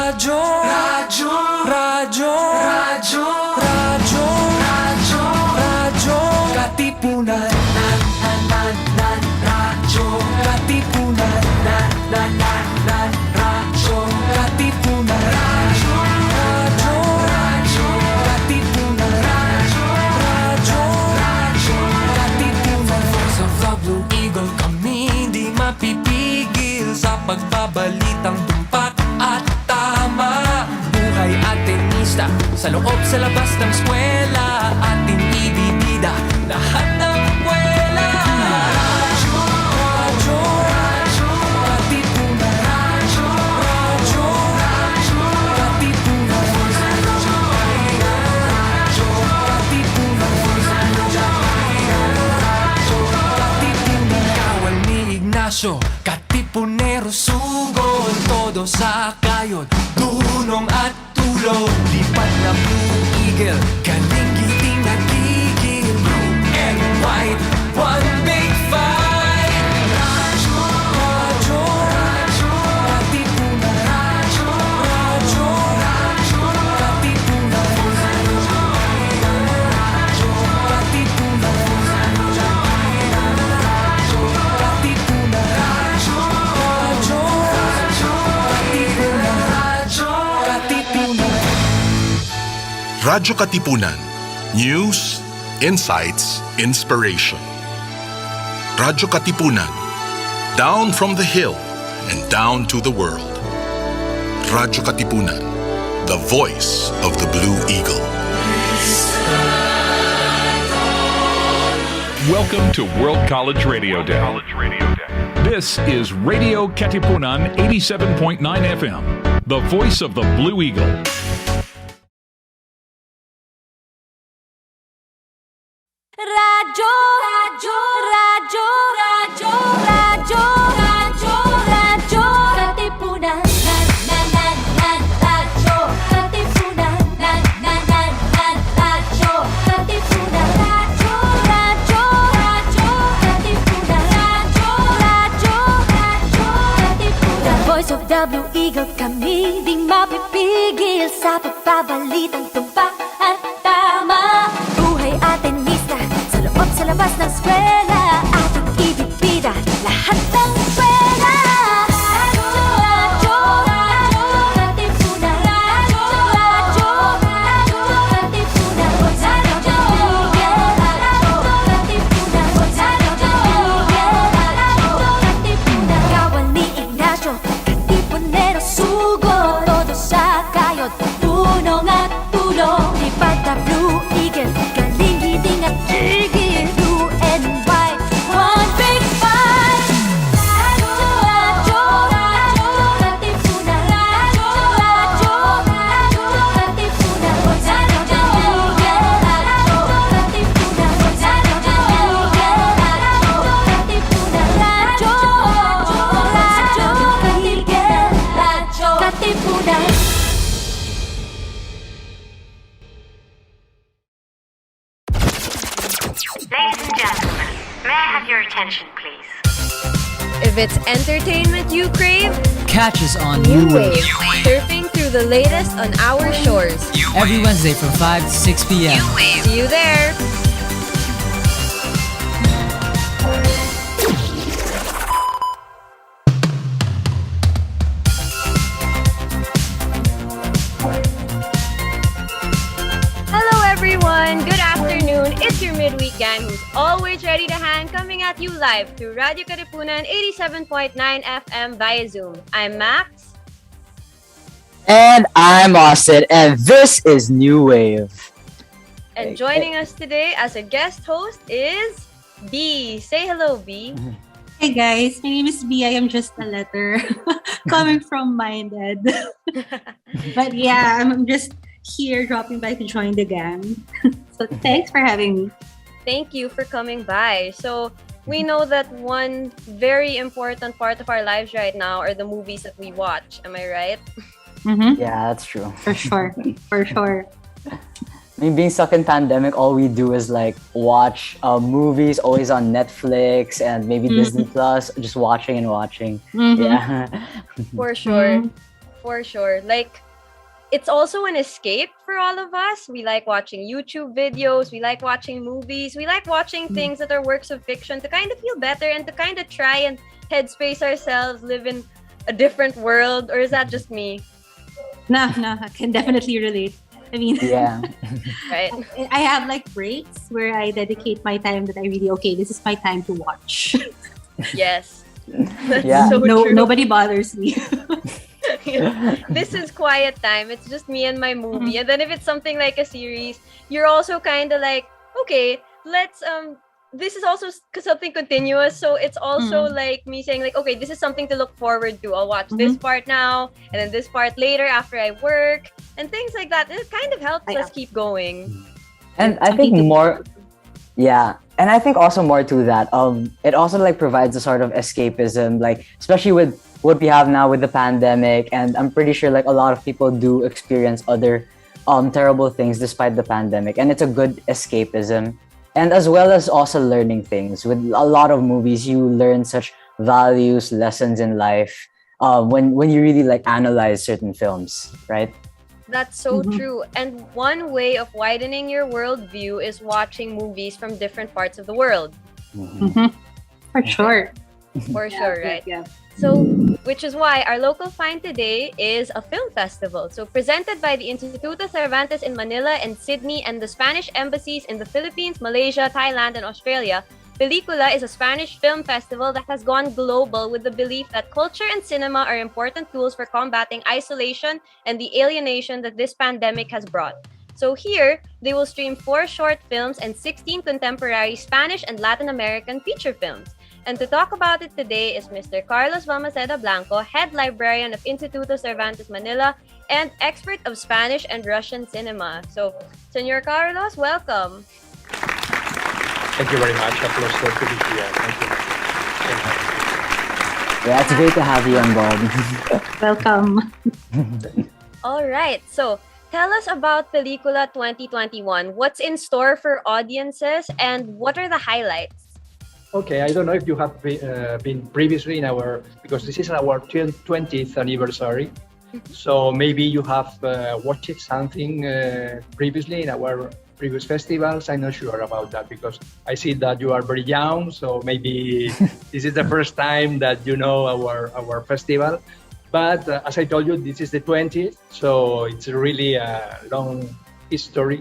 Katipunan. Radyo-katipunan. Radyo-katipunan. Radyo-katipunan. Voice of the Blue Eagle, kami di mapipigil sa pagbabalitang tumpak at tama. Buhay at tenista, sa loob sa labas ng eskwela, ating ibibida lahat ng kwela. Kawal ni Ignacio, Katipunero, sugod, todo sa kayod, dunong at tulog. Lipat na Blue Eagle, galing giting nagigil. Blue and white, one big fight. Radyo-katipunan. Radyo-katipunan. Radyo-katipunan. Radyo Katipunan. News, insights, inspiration. Radyo Katipunan. Down from the hill and down to the world. Radyo Katipunan. The voice of the Blue Eagle. Welcome to World College Radio Day. This is Radio-Katipunan 87.9 FM, the voice of the Blue Eagle. Radyo, radyo, radyo, radyo, radyo, radyo, radyo, katipunan, radyo, katipunan, radyo, katipunan, radyo, radyo, radyo, katipunan, radyo, katipunan. The voice of the Blue Eagle, kami di mapipigil sa pagbabalitang tumpak at tama. Buhay atin sa labas ng eskwela, ating ibibida lahat ng kwela. Radyo, katipunan. Radyo, katipunan. Katipunan. Kawal ni Ignacio, Katipunero, sugod, todo sa kayod, tunong at tulong. Lipat na Blue Eagle, galing giting at tigil. Ladies and gentlemen, may I have your attention, please? If it's entertainment you crave, catch us on New Wave. surfing through the latest on our shores. Every Wednesday from 5 to 6 p.m. See you there. Hello everyone, good afternoon. It's your midweek gang who's always ready to hang, coming at you live through Radio-Katipunan 87.9 FM via Zoom. I'm Max. And I'm Austin, and this is New Wave. And joining us today as a guest host is B. Say hello, B. Hey guys, my name is B. I am just a letter coming from Minded. But yeah, I'm just here dropping by to join the gang. So thanks for having me. Thank you for coming by. So we know that one very important part of our lives right now are the movies that we watch. Am I right? Mm-hmm. Yeah, that's true. For sure. For sure. I mean, being stuck in pandemic, all we do is like watch movies, always on Netflix and maybe Disney Plus, just watching and watching. Mm-hmm. Yeah. For sure. For sure. Like, it's also an escape for all of us. We like watching YouTube videos, we like watching movies, we like watching things that are works of fiction to kind of feel better and to kind of try and headspace ourselves, live in a different world. Or is that just me? No, I can definitely relate. I mean, Yeah. Right? I have like breaks where I dedicate my time that I really, okay, this is my time to watch. Yes. That's Yeah. so true. Nobody bothers me. This is quiet time. It's just me and my movie. And then if it's something like a series, you're also kind of like, okay, let's this is also something continuous, so it's also like me saying like, okay, this is something to look forward to. I'll watch this part now and then this part later after I work and things like that. It kind of helps us keep going. And I think more, yeah, and I think also more to that, it also like provides a sort of escapism, like especially with what we have now with the pandemic, and I'm pretty sure like a lot of people do experience other terrible things despite the pandemic, and it's a good escapism. And as well as also learning things. With a lot of movies, you learn such values, lessons in life when you really like analyze certain films, right? That's so true. And one way of widening your worldview is watching movies from different parts of the world. For sure. For sure, right? Yeah. So, which is why our local find today is a film festival. So, presented by the Instituto Cervantes in Manila and Sydney and the Spanish embassies in the Philippines, Malaysia, Thailand, and Australia, Pelicula is a Spanish film festival that has gone global with the belief that culture and cinema are important tools for combating isolation and the alienation that this pandemic has brought. So here, they will stream 4 short films and 16 contemporary Spanish and Latin American feature films. And to talk about it today is Mr. Carlos Balmaceda Blanco, Head Librarian of Instituto Cervantes Manila and expert of Spanish and Russian cinema. So, Senor Carlos, welcome. Thank you very much. A pleasure to be here. Thank you. Yeah, it's great to have you on board. Welcome. All right. So, tell us about Pelicula 2021. What's in store for audiences and what are the highlights? Okay, I don't know if you have been previously in our, because this is our 20th anniversary. So maybe you have watched something previously in our previous festivals. I'm not sure about that because I see that you are very young. So maybe this is the first time that you know our festival. But as I told you, this is the 20th. So it's really a long history.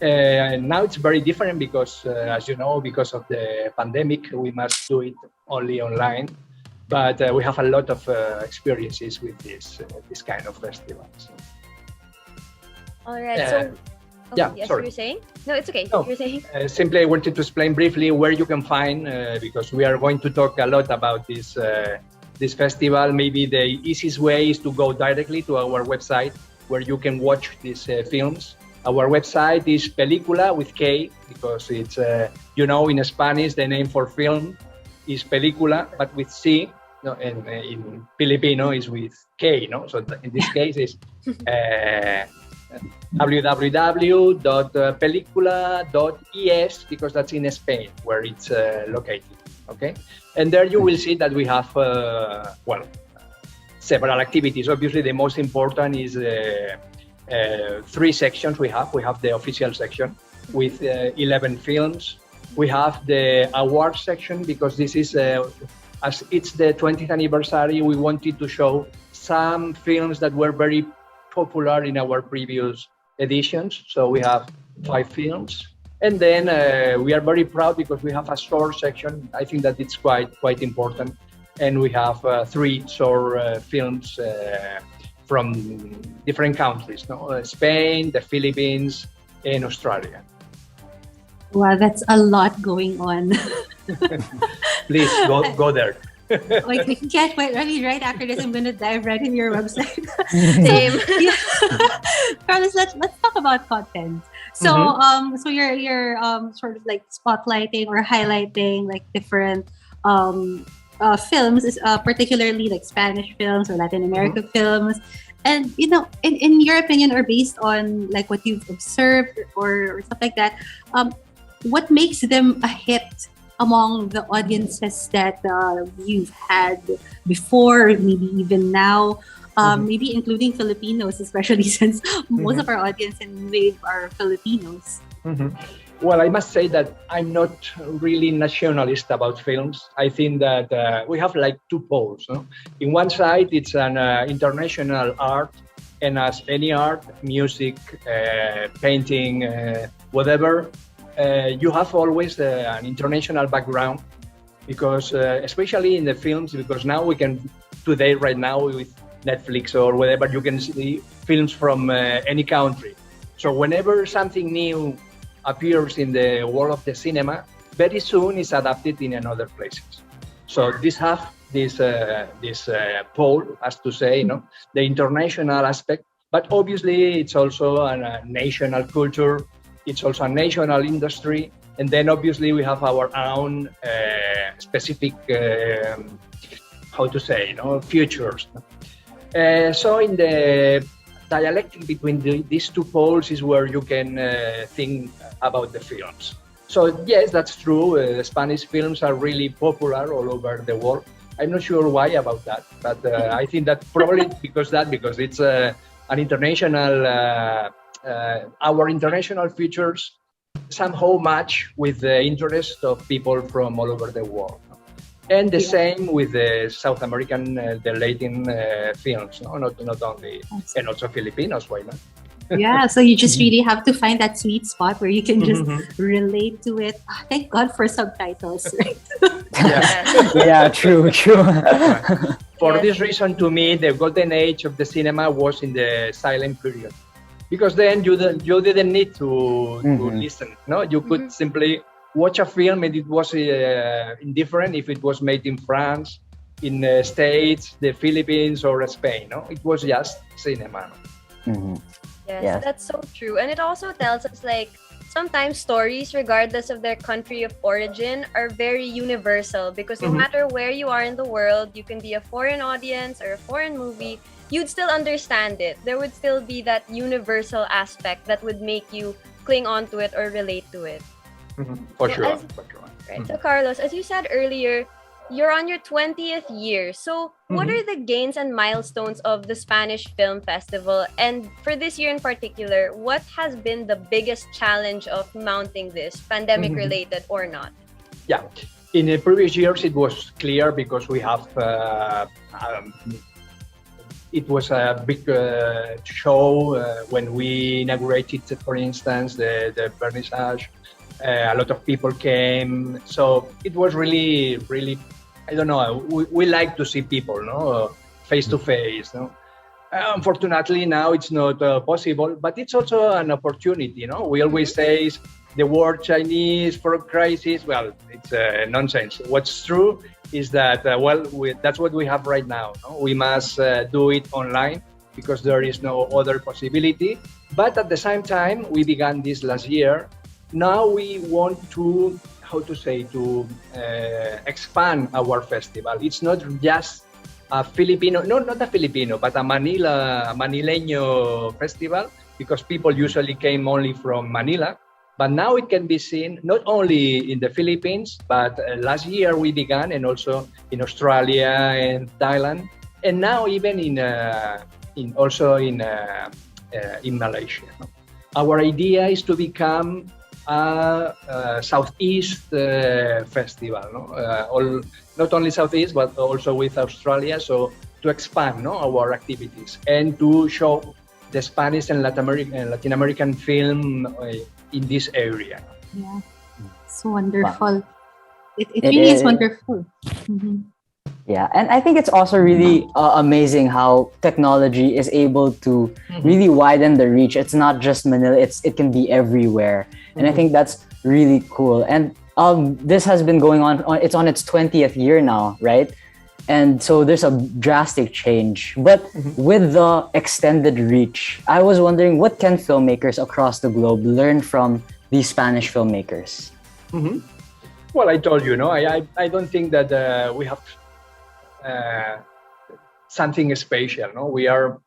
Now it's very different because, as you know, because of the pandemic, we must do it only online. But we have a lot of experiences with this kind of festivals. All right. Yes, sorry. you're saying? No, it's okay. No, you're saying? Simply, I wanted to explain briefly where you can find, because we are going to talk a lot about this festival. Maybe the easiest way is to go directly to our website where you can watch these films. Our website is Pelicula with K because it's, in Spanish, the name for film is Pelicula, but with C, and in Filipino is with K, So in this case, it's www.pelicula.ph because that's in Spain where it's located, okay? And there you will see that we have, several activities. Obviously, the most important is 3 sections we have. We have the official section with 11 films. We have the awards section because this is, as it's the 20th anniversary, we wanted to show some films that were very popular in our previous editions. So we have 5 films. And then we are very proud because we have a short section. I think that it's quite important. And we have 3 short films from different countries, Spain, the Philippines, and Australia. Wow, that's a lot going on. Please go there. Like, I can't wait. I mean, right after this, I'm going to dive right into your website. Same. Carlos, let's talk about content. So, so you're sort of like spotlighting or highlighting like different films, particularly like Spanish films or Latin American films. And, in your opinion or based on like what you've observed or stuff like that, what makes them a hit among the audiences that you've had before, maybe even now? maybe including Filipinos, especially since most of our audience in New Wave are Filipinos. Well, I must say that I'm not really nationalist about films. I think that we have like two poles. No? In one side, it's an international art, and as any art, music, painting, whatever, you have always an international background, because especially in the films, because now we can, today, right now, with Netflix or whatever, you can see films from any country. So whenever something new appears in the world of the cinema, very soon it's adapted in another places. So this have this pole, as to say, the international aspect, but obviously it's also a national culture, it's also a national industry, and then obviously we have our own specific, how to say, futures. So in the dialectic between these two poles is where you can think about the films. So yes, that's true. Spanish films are really popular all over the world. I'm not sure why about that, but I think that probably because it's an international, our international features somehow match with the interest of people from all over the world. And the same with the South American, the Latin films, not only, and also Filipinos, why not? Yeah, so you just really have to find that sweet spot where you can just relate to it. Oh, thank God for subtitles, right? Yeah, true. For this reason, to me, the golden age of the cinema was in the silent period, because then you didn't need to listen. No, you could simply watch a film, and it was indifferent if it was made in France, in the States, the Philippines, or Spain. No, it was just cinema. Yes, that's so true. And it also tells us, like, sometimes stories, regardless of their country of origin, are very universal, because no matter where you are in the world, you can be a foreign audience or a foreign movie, you'd still understand it. There would still be that universal aspect that would make you cling on to it or relate to it. For sure. Right. So Carlos, as you said earlier, you're on your 20th year. So what are the gains and milestones of the Spanish Film Festival? And for this year in particular, what has been the biggest challenge of mounting this, pandemic related or not? Yeah, in the previous years, it was clear because we have, it was a big show when we inaugurated, for instance, the vernissage. A lot of people came. So it was really, I don't know, we like to see people, face to face. Unfortunately, now it's not possible, but it's also an opportunity. We always say the word Chinese for a crisis. Well, it's nonsense. What's true is that, that's what we have right now. We must do it online because there is no other possibility. But at the same time, we began this last year. Now we want to, expand our festival. It's not just a Filipino, not a Filipino, but a Manileño festival, because people usually came only from Manila. But now it can be seen not only in the Philippines, but last year we began, and also in Australia and Thailand, and now even in Malaysia. Our idea is to become a Southeast festival, not only Southeast, but also with Australia, so to expand our activities and to show the Spanish and Latin American film in this area. Yeah, it's wonderful. Wow. It really is wonderful. Yeah, and I think it's also really amazing how technology is able to really widen the reach. It's not just Manila, it can be everywhere. And I think that's really cool. And this has been going on, it's on its 20th year now, right? And so there's a drastic change. But with the extended reach, I was wondering, what can filmmakers across the globe learn from these Spanish filmmakers? Well, I told you, I don't think that we have something special. They are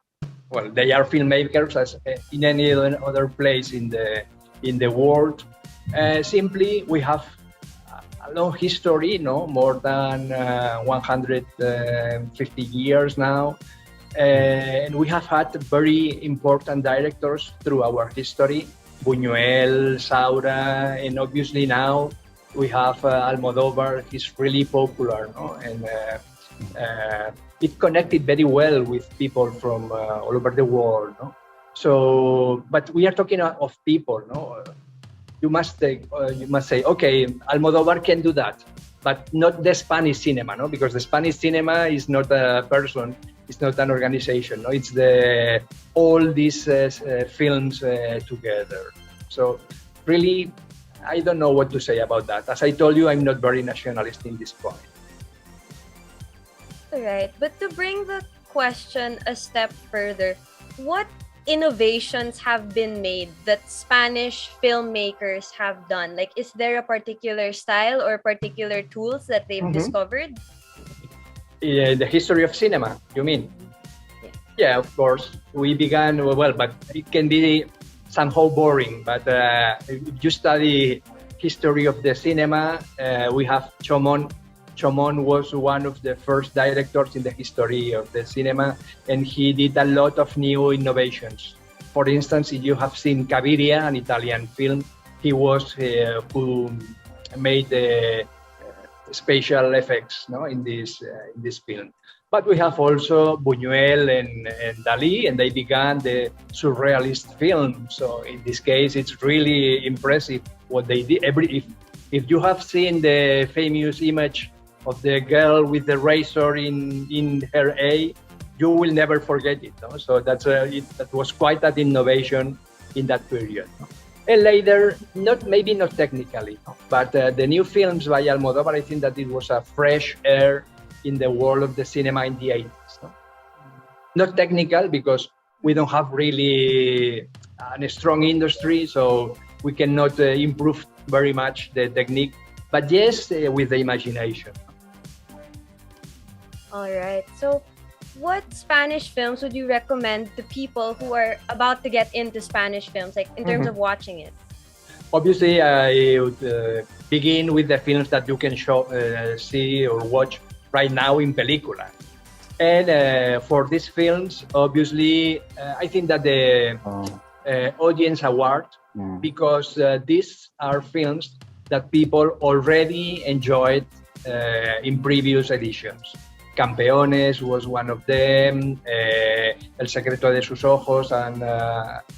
filmmakers as in any other place in the world. Simply, we have a long history, more than 150 years now. And we have had very important directors through our history, Buñuel, Saura, and obviously now we have Almodóvar. He's really popular, no? And it connected very well with people from all over the world, no? So, but we are talking of people, no? You must say, okay, Almodóvar can do that, but not the Spanish cinema, no? Because the Spanish cinema is not a person, it's not an organization, no? It's all these films together. So, really, I don't know what to say about that. As I told you, I'm not very nationalist in this point. All right, but to bring the question a step further, what innovations have been made that Spanish filmmakers have done? Like, is there a particular style or particular tools that they've discovered? Yeah, the history of cinema, you mean? Yeah, of course. We began, well, but it can be somehow boring. But if you study history of the cinema, we have Chomón. Chomón was one of the first directors in the history of the cinema, and he did a lot of new innovations. For instance, if you have seen Cabiria, an Italian film, he was who made the special effects, no, in this film. But we have also Buñuel and Dalí, and they began the surrealist film. So in this case, it's really impressive what they did. If you have seen the famous image of the girl with the razor in her eye, you will never forget it. No? So that was quite an innovation in that period. No? And later, maybe not technically, no? But the new films by Almodóvar, I think that it was a fresh air in the world of the cinema in the 80s. No? Not technical, because we don't have really a strong industry, so we cannot improve very much the technique, but yes, with the imagination. All right. So, what Spanish films would you recommend to people who are about to get into Spanish films, like in terms of watching it? Obviously, I would begin with the films that you can see or watch right now in Pelicula. And for these films, obviously, I think that the Audience Award, because these are films that people already enjoyed in previous editions. Campeones was one of them, El Secreto de sus Ojos, an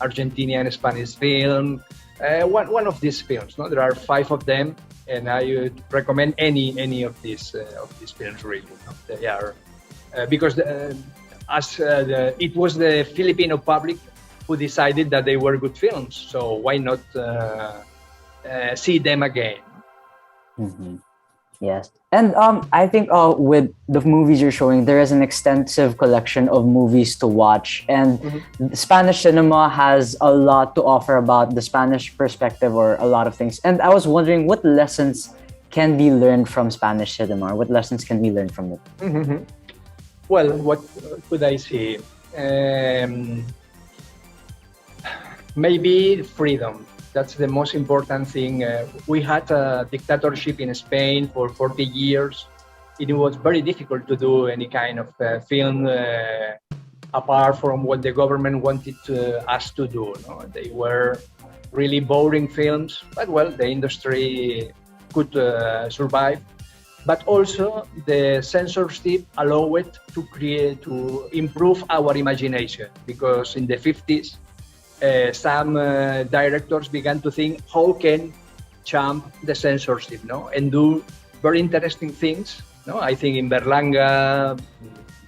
Argentinian Spanish film, one of these films. No? There are 5 of them, and I would recommend any of these films, really. No? They are, because it was the Filipino public who decided that they were good films, so why not see them again? Yes. And I think with the movies you're showing, there is an extensive collection of movies to watch. And Spanish cinema has a lot to offer about the Spanish perspective, or a lot of things. And I was wondering, what lessons can be learned from Spanish cinema? What lessons can we learn from it? Well, what could I say? Maybe freedom. That's the most important thing. We had a dictatorship in Spain for 40 years. It was very difficult to do any kind of film apart from what the government wanted us to do. No? They were really boring films, but well, the industry could survive. But also the censorship allowed it to improve our imagination, because in the 50s, some directors began to think, how can jump the censorship, no, and do very interesting things. No, I think in Berlanga,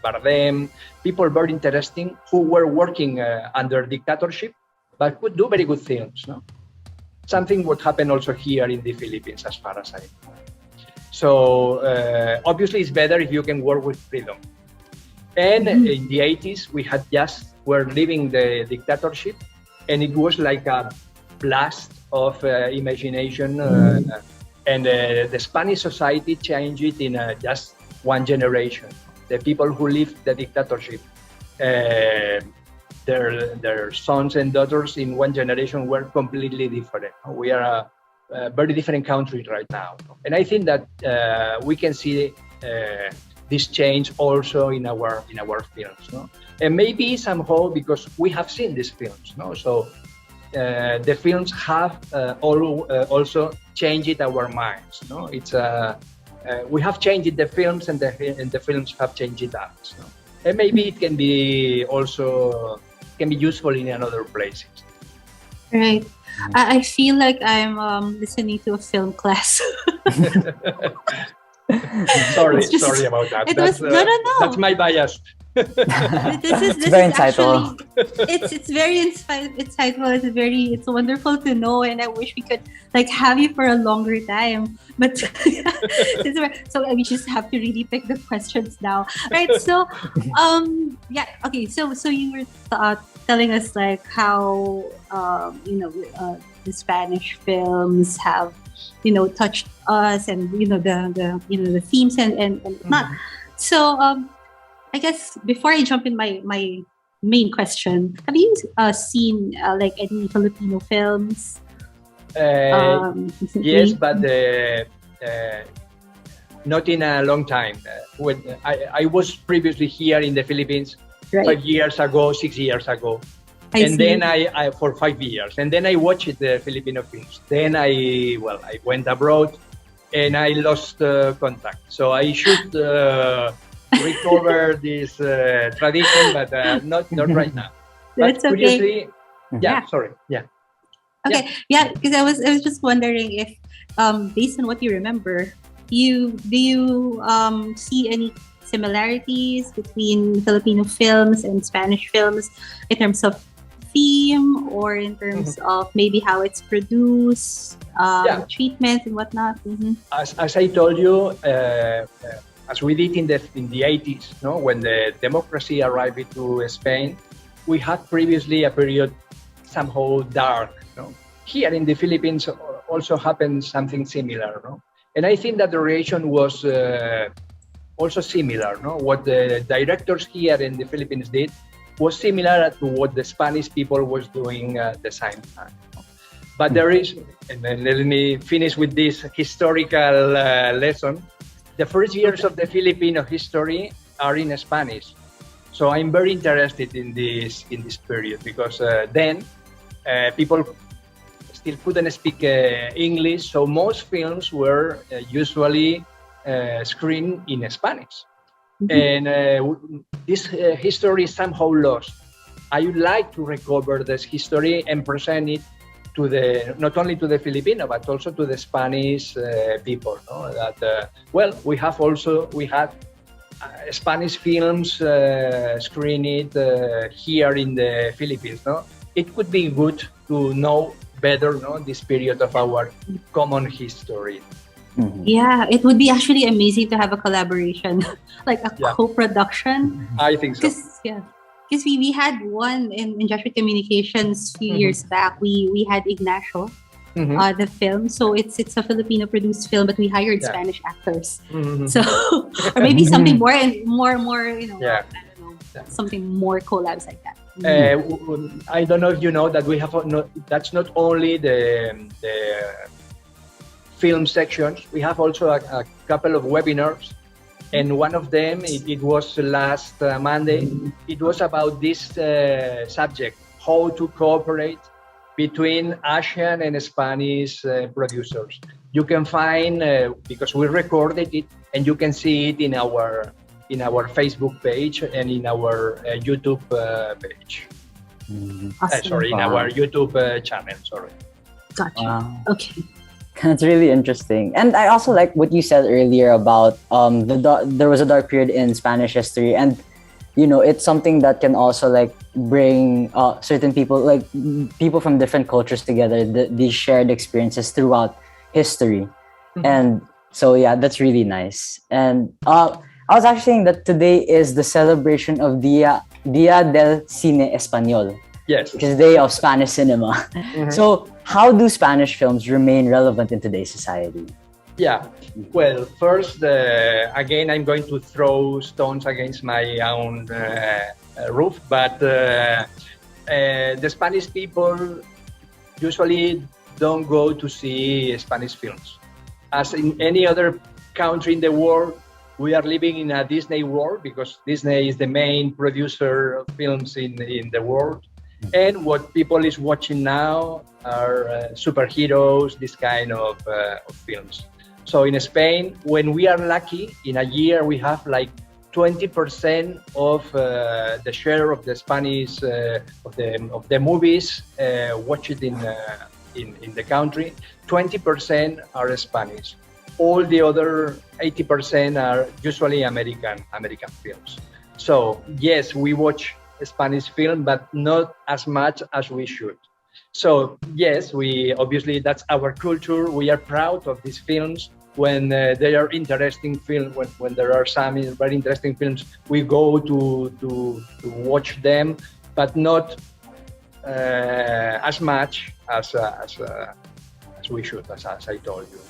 Bardem, people very interesting who were working under dictatorship, but could do very good films. No, something would happen also here in the Philippines, as far as I know. So obviously, it's better if you can work with freedom. And in the 80s, were living the dictatorship. And it was like a blast of imagination, and the Spanish society changed it in just one generation. The people who lived the dictatorship, their sons and daughters in one generation were completely different. We are a very different country right now, and I think that we can see this change also in our films, no? And maybe somehow because we have seen these films, no? So the films have also changed our minds, no? It's we have changed the films, and the films have changed us, no? And maybe it can be also useful in other places. Right. I feel like I'm listening to a film class. Sorry just- about that. No. That's my bias. This is very actually, it's very insightful. It's wonderful to know, and I wish we could like have you for a longer time. But so we just have to really pick the questions now, right? So, yeah, okay. So you were telling us like how the Spanish films have touched us, and the themes and whatnot. So I guess before I jump in my main question, have you seen like any Filipino films? Recently? Yes, but not in a long time. When I was previously here in the Philippines, Right. 5 years ago, 6 years ago. I see. Then I for 5 years, and then I watched the Filipino films. Then I went abroad, and I lost contact. So I should recover this tradition, but not right now. That's but okay. curiously, Yeah. sorry, Okay, yeah, because I was just wondering if, based on what you remember, do you see any similarities between Filipino films and Spanish films in terms of theme, or in terms of maybe how it's produced, treatment and whatnot? As I told you, as we did in the 80s, no, when the democracy arrived to Spain, we had previously a period somehow dark. No? Here in the Philippines also happened something similar, no? And I think that the reaction was also similar, no? What the directors here in the Philippines did was similar to what the Spanish people was doing at the same time. No? But there is, and then let me finish with this historical lesson. The first years of the Filipino history are in Spanish. So I'm very interested in this period, because then people still couldn't speak English, so most films were usually screened in Spanish. And this history is somehow lost. I would like to recover this history and present it to not only to the Filipino, but also to the Spanish people. No? That we had Spanish films screened here in the Philippines. No, it could be good to know better, no, this period of our common history. Yeah, it would be actually amazing to have a collaboration, like a co-production. I think so. Because we had one in Joshua Communications a few years back. We had Ignacio, the film. So it's a Filipino produced film, but we hired Spanish actors. So or maybe something more, I don't know, something more collabs like that. I don't know if you know that we have that's not only the film sections. We have also a couple of webinars. And one of them, it was last Monday, it was about this subject, how to cooperate between Asian and Spanish producers. You can find, because we recorded it, and you can see it in our Facebook page and in our YouTube page. Awesome. In our YouTube channel, sorry. Gotcha. Wow. Okay. That's really interesting. And I also like what you said earlier about there was a dark period in Spanish history, and it's something that can also like bring certain people, like people from different cultures together, these shared experiences throughout history. And so yeah, that's really nice. And I was actually saying that today is the celebration of Dia del Cine Español. Yes. Which is the Day of Spanish Cinema. So how do Spanish films remain relevant in today's society? Yeah, well, first, again, I'm going to throw stones against my own roof, but the Spanish people usually don't go to see Spanish films. As in any other country in the world, we are living in a Disney world because Disney is the main producer of films in the world. And what people is watching now are superheroes, this kind of films. So in Spain, when we are lucky, in a year we have like 20% of the share of the Spanish of the movies watched in the country. 20% are Spanish. All the other 80% are usually American films. So yes, we watch Spanish film, but not as much as we should. So yes, we obviously, that's our culture. We are proud of these films. When they are interesting films, when there are some very interesting films, we go to watch them, but not as much as we should, as I told you.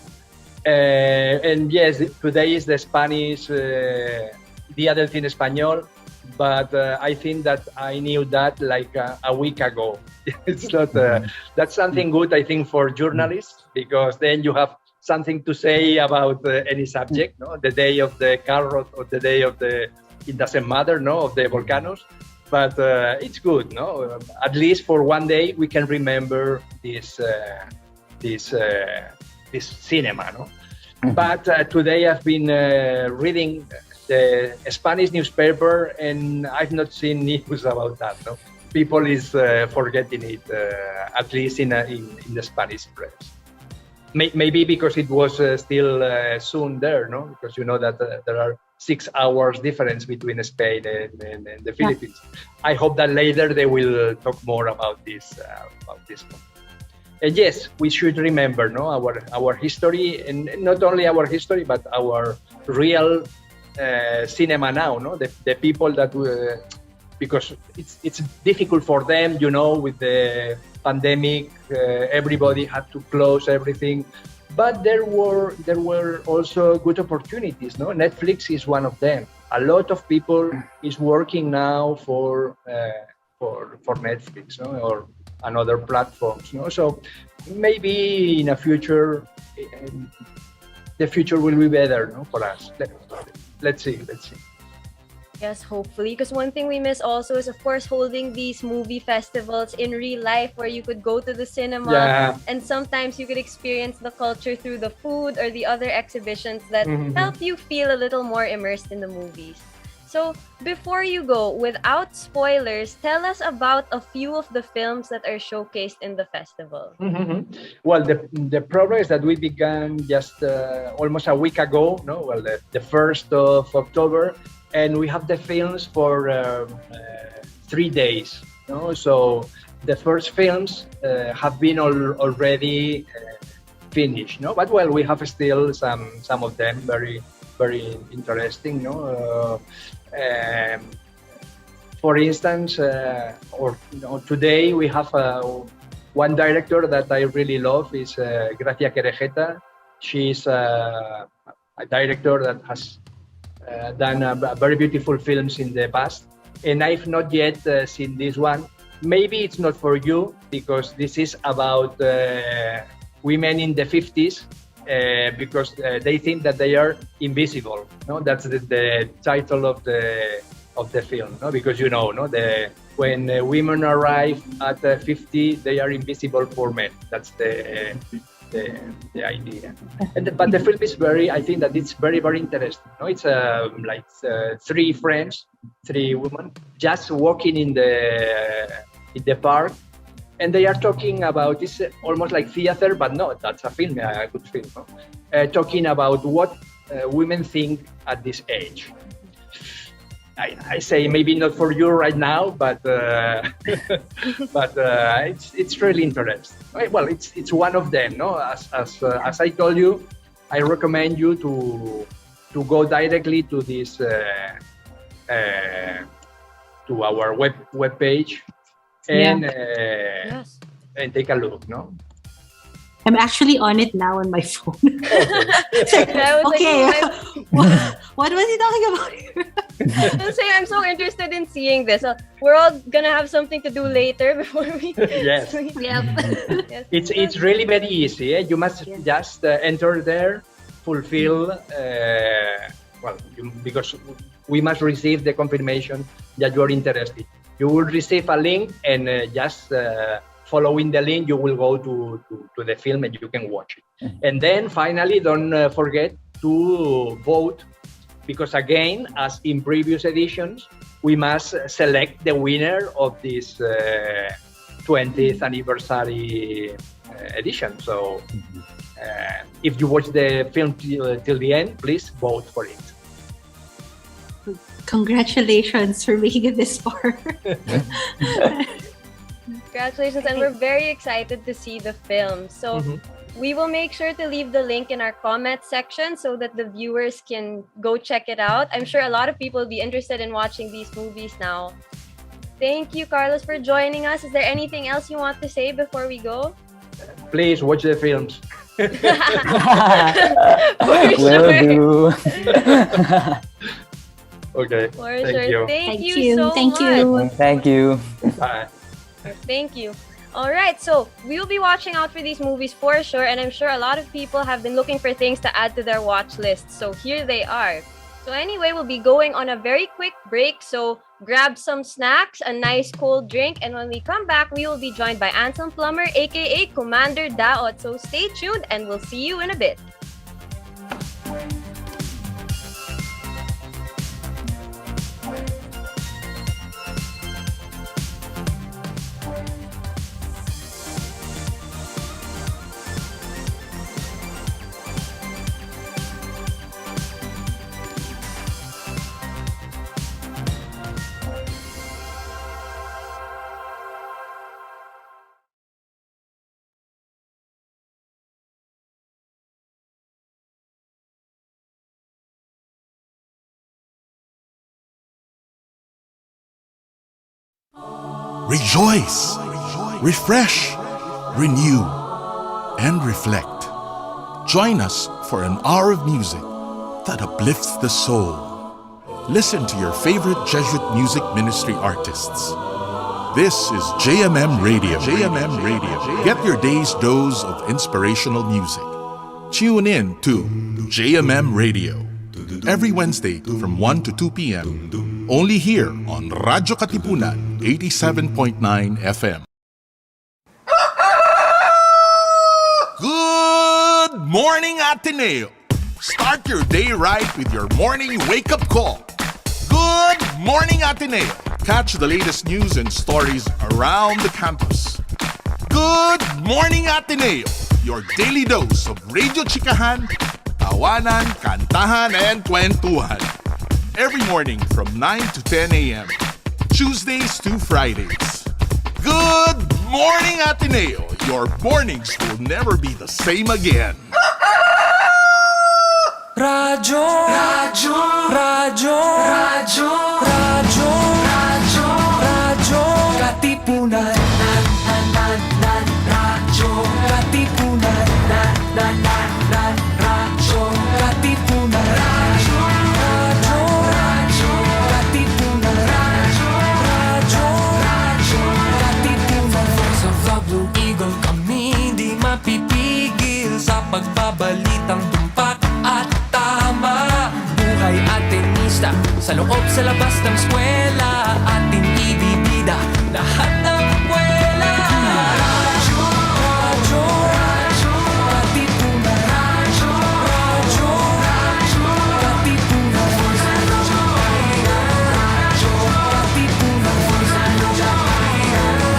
And yes, today is the Spanish Día del Cine Español, but I think that I knew that like a week ago. It's not that's something good, I think, for journalists, because then you have something to say about any subject, no? The day of the carrot or the day of the, it doesn't matter, no, of the volcanoes, but it's good, no? At least for one day we can remember this cinema, no? But today I've been reading the Spanish newspaper and I've not seen news about that, no? People is forgetting it, at least in the Spanish press. Maybe because it was still soon there, no? Because you know that there are 6 hours difference between Spain and the Philippines. I hope that later they will talk more about this. And yes, we should remember, no, our history, and not only our history, but our real cinema now, no? The people that because it's difficult for them, you know, with the pandemic, everybody had to close everything, but there were also good opportunities, no? Netflix is one of them. A lot of people is working now for Netflix, no? Or another platforms, no? So maybe in the future, the future will be better, no, for us. Let's see. Yes, hopefully. Because one thing we miss also is, of course, holding these movie festivals in real life where you could go to the cinema and sometimes you could experience the culture through the food or the other exhibitions that help you feel a little more immersed in the movies. So before you go, without spoilers, tell us about a few of the films that are showcased in the festival. Well, the progress that we began just almost a week ago, no? Well, the 1st of October, and we have the films for 3 days, no? So the first films have been already finished, no? But well, we have still some of them very interesting, no? For instance, today we have one director that I really love is Gracia Querejeta. She's a director that has done very beautiful films in the past, and I've not yet seen this one. Maybe it's not for you because this is about women in the 50s. Because they think that they are invisible. No, that's the title of the film. No, because you know, no, when women arrive at 50, they are invisible for men. That's the idea. But the film is I think that it's very interesting. No, it's like 3 friends, 3 women, just walking in the park. And they are talking about this almost like theater, but no, that's a film, a good film. No? Talking about what women think at this age. I say maybe not for you right now, but it's really interesting. Well, it's one of them. No, as I told you, I recommend you to go directly to this to our web page. And and take a look, no? I'm actually on it now on my phone. Okay. What was he talking about here? I'm so interested in seeing this. So we're all gonna have something to do later before we. Yes. Yes. It's really very easy. You must just enter there, fulfill because we must receive the confirmation that you are interested. You will receive a link, and just following the link, you will go to the film and you can watch it. And then finally, don't forget to vote, because again, as in previous editions, we must select the winner of this 20th anniversary edition. So if you watch the film till the end, please vote for it. Congratulations for making it this far. Congratulations, and we're very excited to see the film. So we will make sure to leave the link in our comment section so that the viewers can go check it out. I'm sure a lot of people will be interested in watching these movies now. Thank you, Carlos, for joining us. Is there anything else you want to say before we go? Please watch the films. Will do. Okay. For Thank sure. you. Thank you so Thank much. you. Thank you. Bye. Thank you. All right, so we will be watching out for these movies for sure, and I'm sure a lot of people have been looking for things to add to their watch list. So here they are. So anyway, we'll be going on a very quick break. So grab some snacks, a nice cold drink, and when we come back, we will be joined by Anselm Plummer a.k.a. Kumander Daot. So stay tuned, and we'll see you in a bit. Rejoice, refresh, renew, and reflect. Join us for an hour of music that uplifts the soul. Listen to your favorite Jesuit music ministry artists. This is JMM Radio. JMM Radio. Get your day's dose of inspirational music. Tune in to JMM Radio every Wednesday from 1 to 2 p.m. Only here on radyo-katipunan 87.9 FM. Good morning, Ateneo. Start your day right with your morning wake-up call. Good morning, Ateneo. Catch the latest news and stories around the campus. Good morning, Ateneo. Your daily dose of radio chikahan, tawanan, kantahan, and kwentuhan. Every morning from 9 to 10 a.m. Tuesdays to Fridays. Good morning, Ateneo. Your mornings will never be the same again. Radyo, radyo, radyo, radyo, radyo, radyo, radyo, katipunan, radyo, katipunan, radyo, katipunan, radyo, radyo, radyo, katipunan, radyo, radyo, radyo, katipunan. Voice of the Blue Eagle, kami di mapipigil sa pagbabalitang tumpak at tama. Buhay atenista, sa loob sa labas ng eskwela, ating ibibida lahat ng kwela. Radyo, radyo, radyo, katipunan, radyo, radyo, radyo, katipunan, radyo, radyo, katipunan,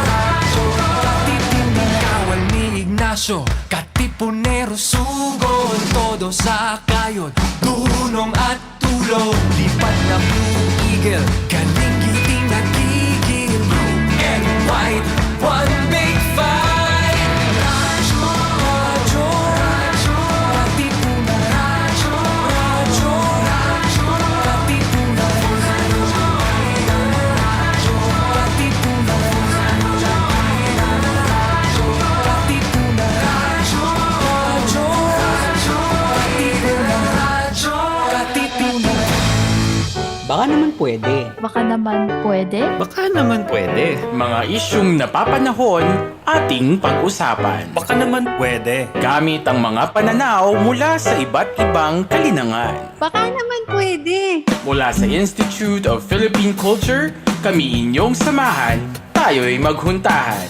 radyo, katipunan. Kawal ni Ignacio, katipunero sugod, todo sa kayod, tulong at tulong. Lipat na Blue Eagle, galing giting nagigil. Blue and white, one big fight. Radyo, radyo, radyo, katipunan, radyo, radyo, radyo, katipunan, radyo, radyo, katipunan, radyo, radyo, katipunan, radyo, radyo, radyo, katipunan, radyo, katipunan. Baka naman pwede. Baka naman pwede? Baka naman pwede. Mga isyung napapanahon ating pag-usapan. Baka naman pwede. Gamit ang mga pananaw mula sa iba't ibang kalinangan. Baka naman pwede. Mula sa Institute of Philippine Culture, kami inyong samahan, tayo'y maghuntahan.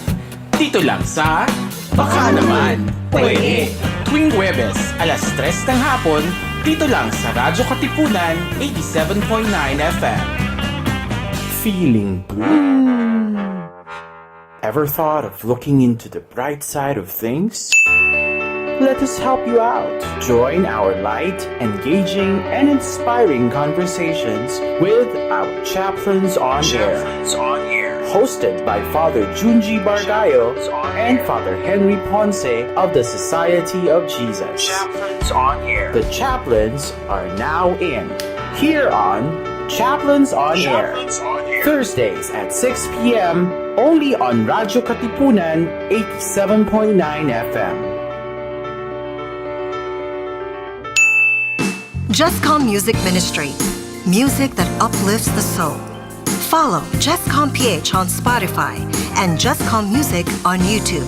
Dito lang sa Baka Naman Pwede. Tuwing Huwebes, alas 3 ng hapon, dito lang sa radyo-katipunan 87.9 FM. Feeling blue? Ever thought of looking into the bright side of things? Let us help you out. Join our light, engaging, and inspiring conversations with our Chaplains on Air. Hosted by Father Junji Bargayo and Father Henry Ponce of the Society of Jesus. Chaplains on Air. The chaplains are now in. Here on Chaplains on Air. Thursdays at 6 p.m. only on Radyo Katipunan 87.9 FM. Jescom Music Ministry. Music that uplifts the soul. Follow jescom.ph on Spotify and Jescom Music on YouTube.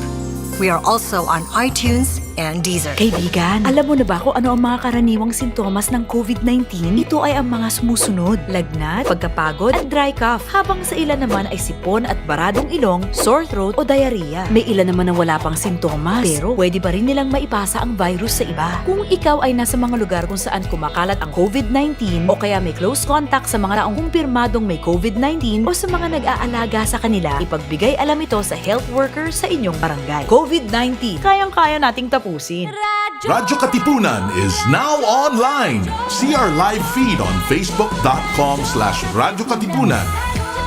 We are also on iTunes and Deezer. Kaibigan, alam mo na ba kung ano ang mga karaniwang sintomas ng COVID-19? Ito ay ang mga sumusunod: lagnat, pagkapagod, at dry cough. Habang sa ilan naman ay sipon at baradong ilong, sore throat o diarrhea. May ilan naman ang wala pang sintomas, pero pwede pa rin nilang maipasa ang virus sa iba. Kung ikaw ay nasa mga lugar kung saan kumakalat ang COVID-19 o kaya may close contact sa mga taong kumpirmadong may COVID-19 o sa mga nag-aalaga sa kanila, ipagbigay alam ito sa health worker sa inyong barangay. COVID-19, kayang-kaya nating tapusin. Radyo Katipunan is now online. See our live feed on facebook.com/Radyo Katipunan.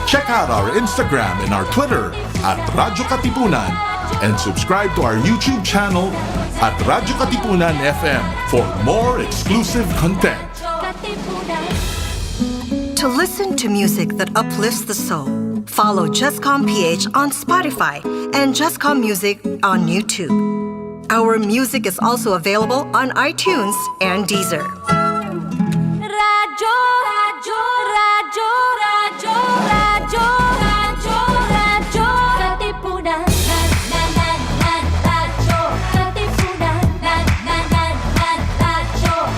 Check out our Instagram and our Twitter at Radyo Katipunan and subscribe to our YouTube channel at Radyo Katipunan FM for more exclusive content. To listen to music that uplifts the soul, follow Jescom.ph on Spotify and Jescom Music on YouTube. Our music is also available on iTunes and Deezer. Radyo, radyo, radyo, radyo, radyo, radyo, radyo, Katipunan. Radyo, Katipunan. Radyo,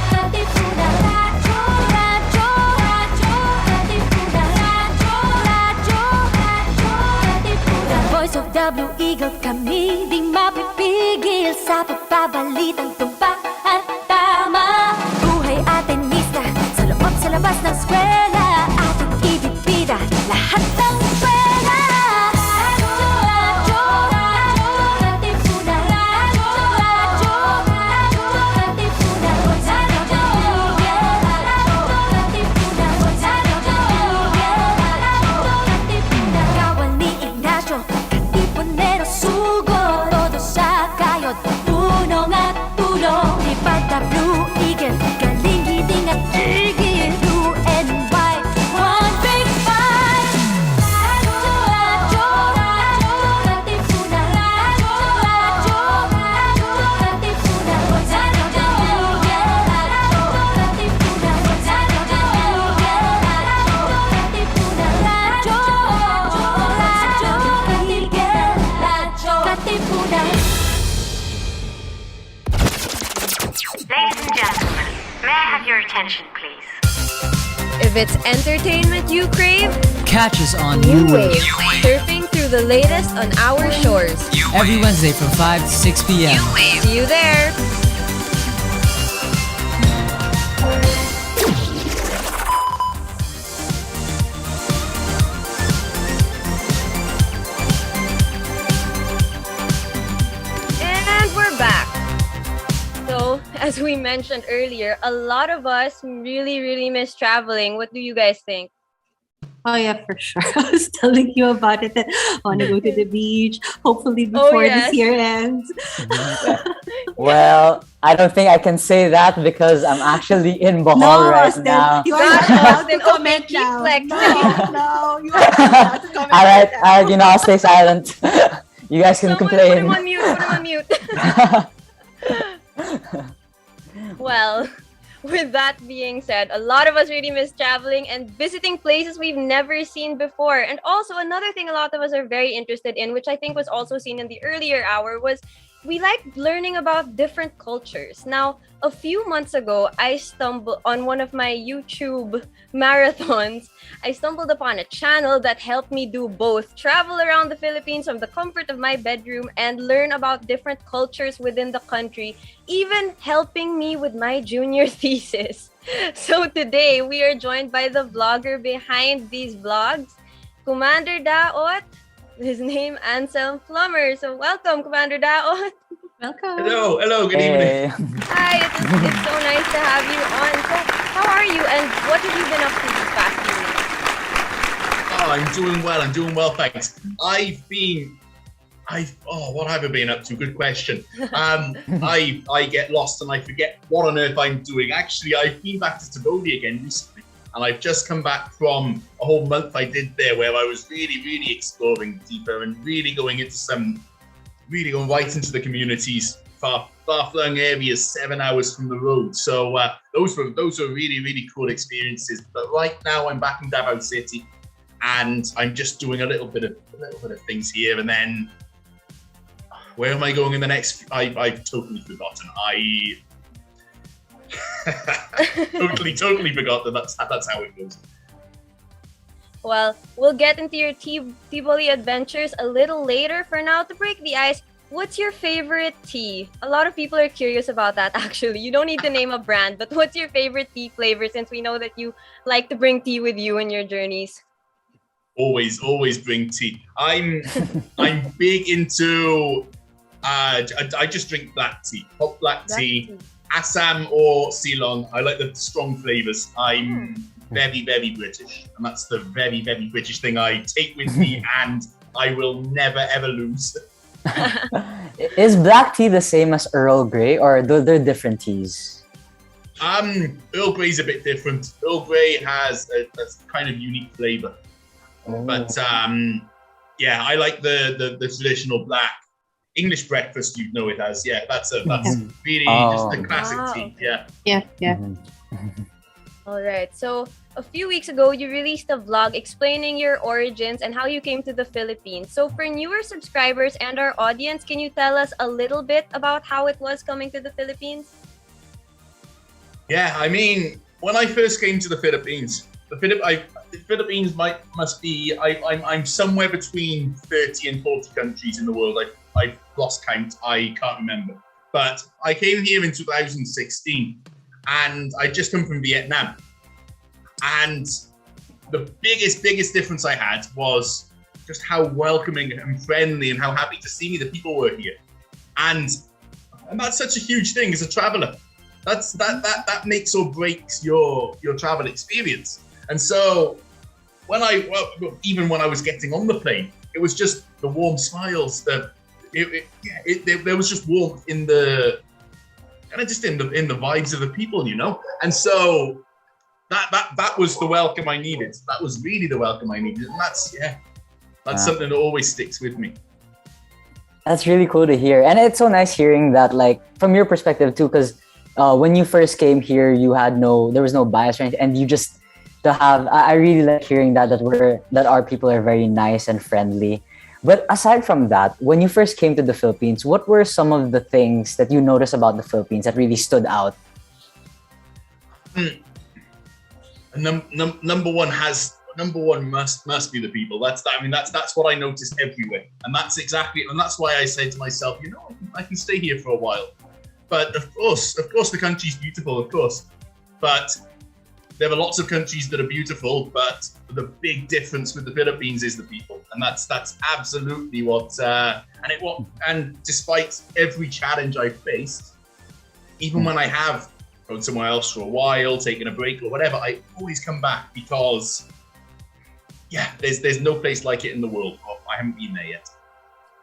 Katipunan. Radyo, radyo, radyo, Katipunan. Radyo, Katipunan. The voice of the Blue Eagle, kami di mapipigil sa pagbabalitang tumpak at tama. Buhay atenista, sa loob sa labas ng eskwela, ating ibibida lahat ng eskwela. Radyo, radyo, Katipunan. Radyo, radyo, Katipunan. Radyo, Katipunan. Kawan ni Ignacio, Katipunero sugo, todo sa kayod, tulong at tulong. Lipad na Blue Eagle, galing hiting at tigil. Blue and white, one big fight. Radyo, radyo, Katipunan. Radyo, radyo, Katipunan. Radyo, Katipunan. Ladies and gentlemen, may I have your attention, please? If it's entertainment you crave, Catch us on New Wave. Surfing through the latest on our shores. every Wednesday from 5 to 6 p.m. See you there. And we're back. So, as we mentioned earlier, a lot of us really, really miss traveling. What do you guys think? Oh yeah, for sure. I was telling you about it that I want to go to the beach, hopefully before yes. this year ends. Well, I don't think I can say that because I'm actually in Bohol right now. You are not allowed to Okay, comment keep now. flexing. No, you are not allowed to comment. All right, you know, I'll stay silent. You guys can Someone complain. Put him on mute. Well, with that being said, a lot of us really miss traveling and visiting places we've never seen before. And also another thing a lot of us are very interested in, which I think was also seen in the earlier hour, was we like learning about different cultures. Now, a few months ago, I stumbled on one of my YouTube marathons. I stumbled upon a channel that helped me do both travel around the Philippines from the comfort of my bedroom and learn about different cultures within the country, even helping me with my junior thesis. So today, we are joined by the vlogger behind these vlogs, Kumander Daot. His name, Anselm Plummer. So welcome, Kumander Daot. Welcome. Hello, good evening. Hi, it's so nice to have you on. So how are you and what have you been up to these past few weeks? I'm doing well, thanks. What have I been up to? Good question. I get lost and I forget what on earth I'm doing. Actually, I've been back to Cambodia again recently. And I've just come back from a whole month I did there where I was really exploring deeper and really going right into the communities, far-flung areas, 7 hours from the road. So those were really cool experiences. But right now I'm back in Davao City and I'm just doing a little bit of things here. And then where am I going in the next? I've totally forgotten. totally forgot that's how it goes. Well, we'll get into your Tivoli adventures a little later. For now, to break the ice, what's your favorite tea? A lot of people are curious about that, actually. You don't need to name a brand, but what's your favorite tea flavor, since we know that you like to bring tea with you in your journeys? Always bring tea. I'm big into I just drink black tea, hot black tea. Assam or Ceylon. I like the strong flavors. I'm very British, and that's the very British thing I take with me, and I will never ever lose. Is black tea the same as Earl Grey, or they're different teas? Earl Grey's a bit different. Earl Grey has a kind of unique flavor, but yeah, I like the traditional black. English breakfast, you'd know it as. Yeah, that's really just the classic tea. Yeah. All right. So a few weeks ago, you released a vlog explaining your origins and how you came to the Philippines. So for newer subscribers and our audience, can you tell us a little bit about how it was coming to the Philippines? Yeah, I mean, when I first came to the Philippines, the Philippines must be. I'm somewhere between 30 and 40 countries in the world. I've lost count. I can't remember. But I came here in 2016, and I just come from Vietnam. And the biggest difference I had was just how welcoming and friendly and how happy to see me the people were here. And that's such a huge thing as a traveler. That makes or breaks your travel experience. And so even when I was getting on the plane, it was just the warm smiles. There was just warmth in the vibes of the people, you know. And so that was the welcome I needed. That was really the welcome I needed, and that's something that always sticks with me. That's really cool to hear, and it's so nice hearing that, like, from your perspective too, because when you first came here, there was no bias or anything, and you just I really like hearing that our people are very nice and friendly. But aside from that, when you first came to the Philippines, what were some of the things that you noticed about the Philippines that really stood out? Number one must be the people. That's what I noticed everywhere, and that's why I said to myself, I can stay here for a while. But of course, the country's beautiful, of course, but there are lots of countries that are beautiful, but the big difference with the Philippines is the people, and that's absolutely what. And despite every challenge I've faced, even when I have gone somewhere else for a while, taken a break or whatever, I always come back because, there's no place like it in the world. I haven't been there yet.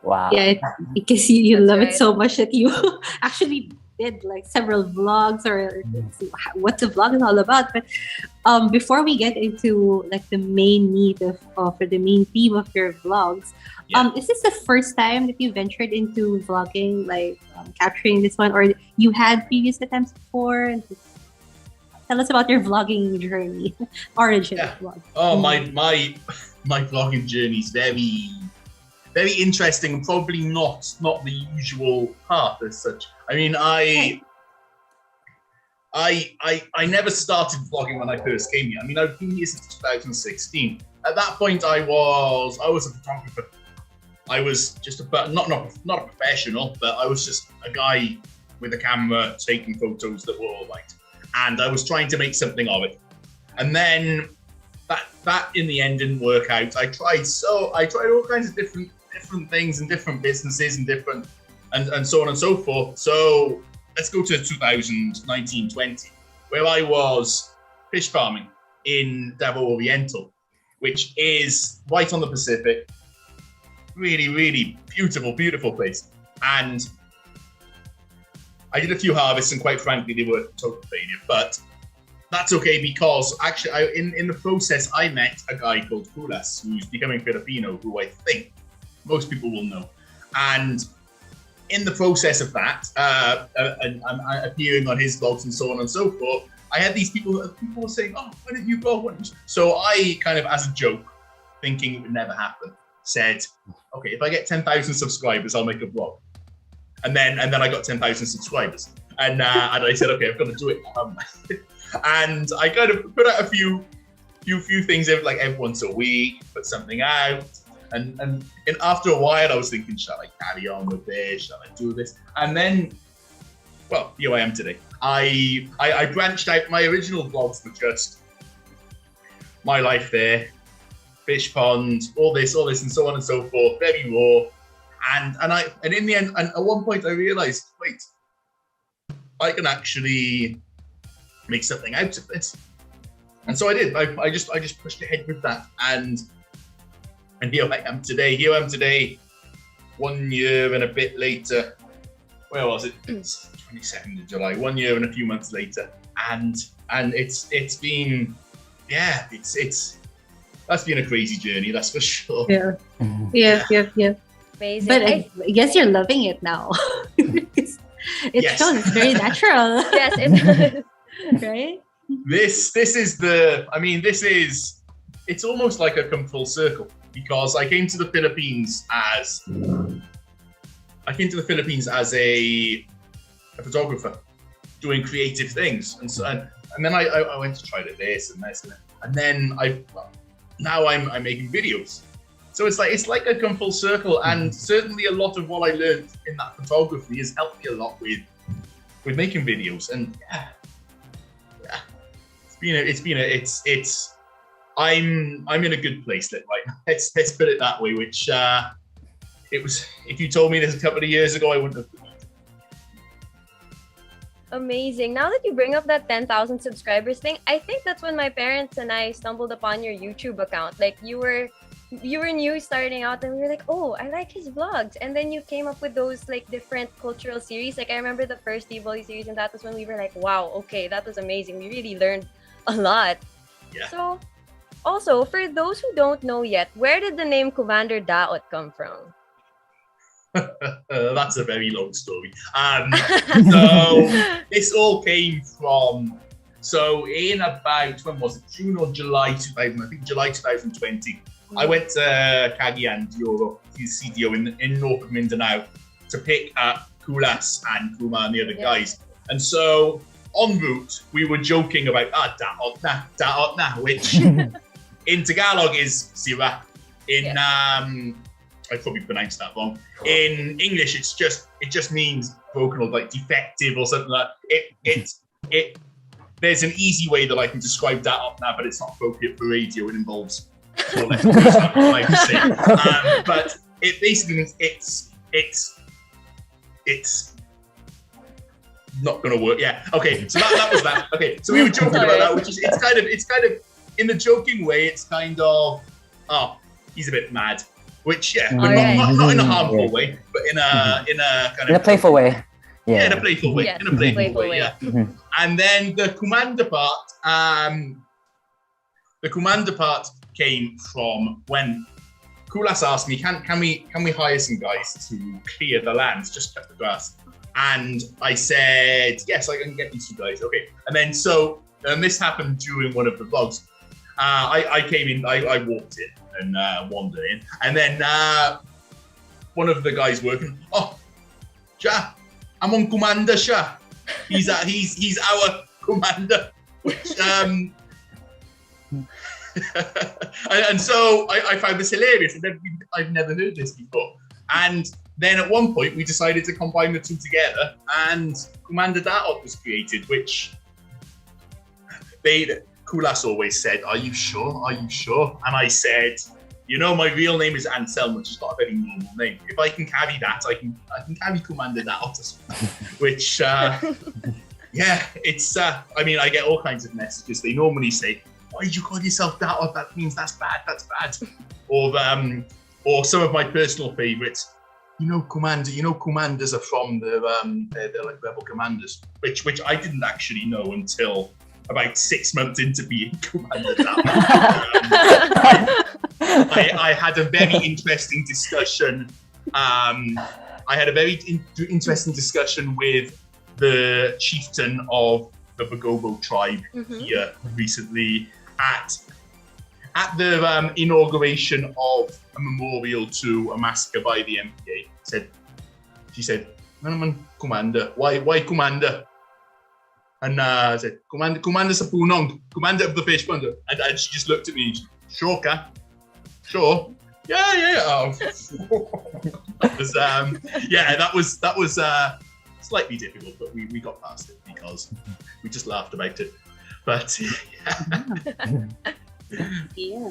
Wow. Yeah, because you love it so much that you actually did like several vlogs, or what the vlog is all about. But before we get into like the main need for the main theme of your vlogs, is this the first time that you ventured into vlogging, like capturing this one, or you had previous attempts before? Tell us about your vlogging journey, origin of vlog. Oh, my vlogging journey is very, very interesting and probably not the usual path as such. I mean, I never started vlogging when I first came here. I mean, I've been here since 2016. At that point, I was a photographer. I was just not a professional, but I was just a guy with a camera taking photos that were all right. And I was trying to make something of it. And then that in the end didn't work out. I tried all kinds of different things and different businesses and different and so on and so forth. So let's go to 2019-20, where I was fish farming in Darwod Oriental, which is right on the Pacific. Really, really beautiful place. And I did a few harvests, and quite frankly, they were a total failure. But that's okay, because actually, in the process, I met a guy called Cruz, who's becoming Filipino, who I think most people will know. And in the process of that, and I'm appearing on his vlogs and so on and so forth, I had these people were saying, "Oh, why didn't you vlog?" So I kind of, as a joke, thinking it would never happen, said, "Okay, if I get 10,000 subscribers, I'll make a vlog." And then I got 10,000 subscribers, and I said, "Okay, I've got to do it." And I kind of put out a few things every once a week, put something out, and after a while, I was thinking, shall I carry on with this? Shall I do this? And then, well, here I am today. I branched out. My original vlogs were just my life there, fish pond, all this, and so on and so forth, very raw. And in the end, and at one point I realized, wait, I can actually make something out of this. And so I did. I just pushed ahead with that, and here I am today. 1 year and a bit later. Where was it? It's 22nd of July. 1 year and a few months later, and it's been, yeah, it's that's been a crazy journey, that's for sure. Yeah. Amazing. But I guess you're loving it now. It's shown. It's very natural. Yes, it is. Right? It's almost like a come full circle, because I came to the Philippines as a photographer doing creative things, and then I went to try this and this, and then now I'm making videos. So it's like a come full circle, and certainly a lot of what I learned in that photography has helped me a lot with making videos. And I'm in a good place right now. Let's put it that way. Which it was. If you told me this a couple of years ago, I wouldn't have believed it. Amazing. Now that you bring up that 10,000 subscribers thing, I think that's when my parents and I stumbled upon your YouTube account. Like you were new starting out, and we were like, oh, I like his vlogs. And then you came up with those like different cultural series. Like I remember the first Tivoli series, and that was when we were like, wow, okay, that was amazing. We really learned a lot. Yeah. So also, for those who don't know yet, where did the name Kumander Daot come from? That's a very long story. So this all came from, so in about, when was it, June or July 2000, I think July 2020, I went to Cagayan de Oro, CDO in north of Mindanao, to pick up Kulas and Kuma and the other guys. And so en route, we were joking about Daot na, which in Tagalog is sira. In I probably pronounced that wrong. In English, it just means broken or like defective or something like that. There's an easy way that I can describe Daot na, but it's not appropriate for radio. It involves more or less what I can say. But it basically means it's not going to work. Yeah. Okay. So that was that. Okay. So we were joking about that, which is it's kind of in the joking way. It's kind of he's a bit mad, which but not in a harmful way, but in a kind of in a playful way. Yeah. In a playful way. Yes, in a playful way. way. Yeah. And then the Kumander part came from when Kulas asked me, can we hire some guys to clear the land, just cut the grass? And I said, yes, I can get these two guys. Okay. And then so and this happened during one of the vlogs. I came in, I walked in and wandered in, and then one of the guys working, siya, I'm on Kumander siya. He's our commander. Which, and so I found this hilarious. I've never heard this before. And then at one point we decided to combine the two together, and Kumander Daot was created, which Kulas always said, "Are you sure? Are you sure?" And I said, my real name is Anselm, which is not a very normal name. If I can carry that, I can carry Kumander Daot as well. Which, it's. I get all kinds of messages. They normally say, "Why did you call yourself Daot? That means that's bad. That's bad." Or some of my personal favourites. Commanders are from they're like rebel commanders, which I didn't actually know until about 6 months into being Kumander Daot. I had a very interesting discussion. Interesting discussion with the chieftain of the Bagobo tribe here recently at the inauguration of a memorial to a massacre by the MPA. She said, "Commander, why Commander?" And I said, "Commander sa punong, Commander of the fish pond." And she just looked at me. "Sure, ka? Sure? Yeah. Oh. That was slightly difficult, but we got past it because we just laughed about it. But yeah.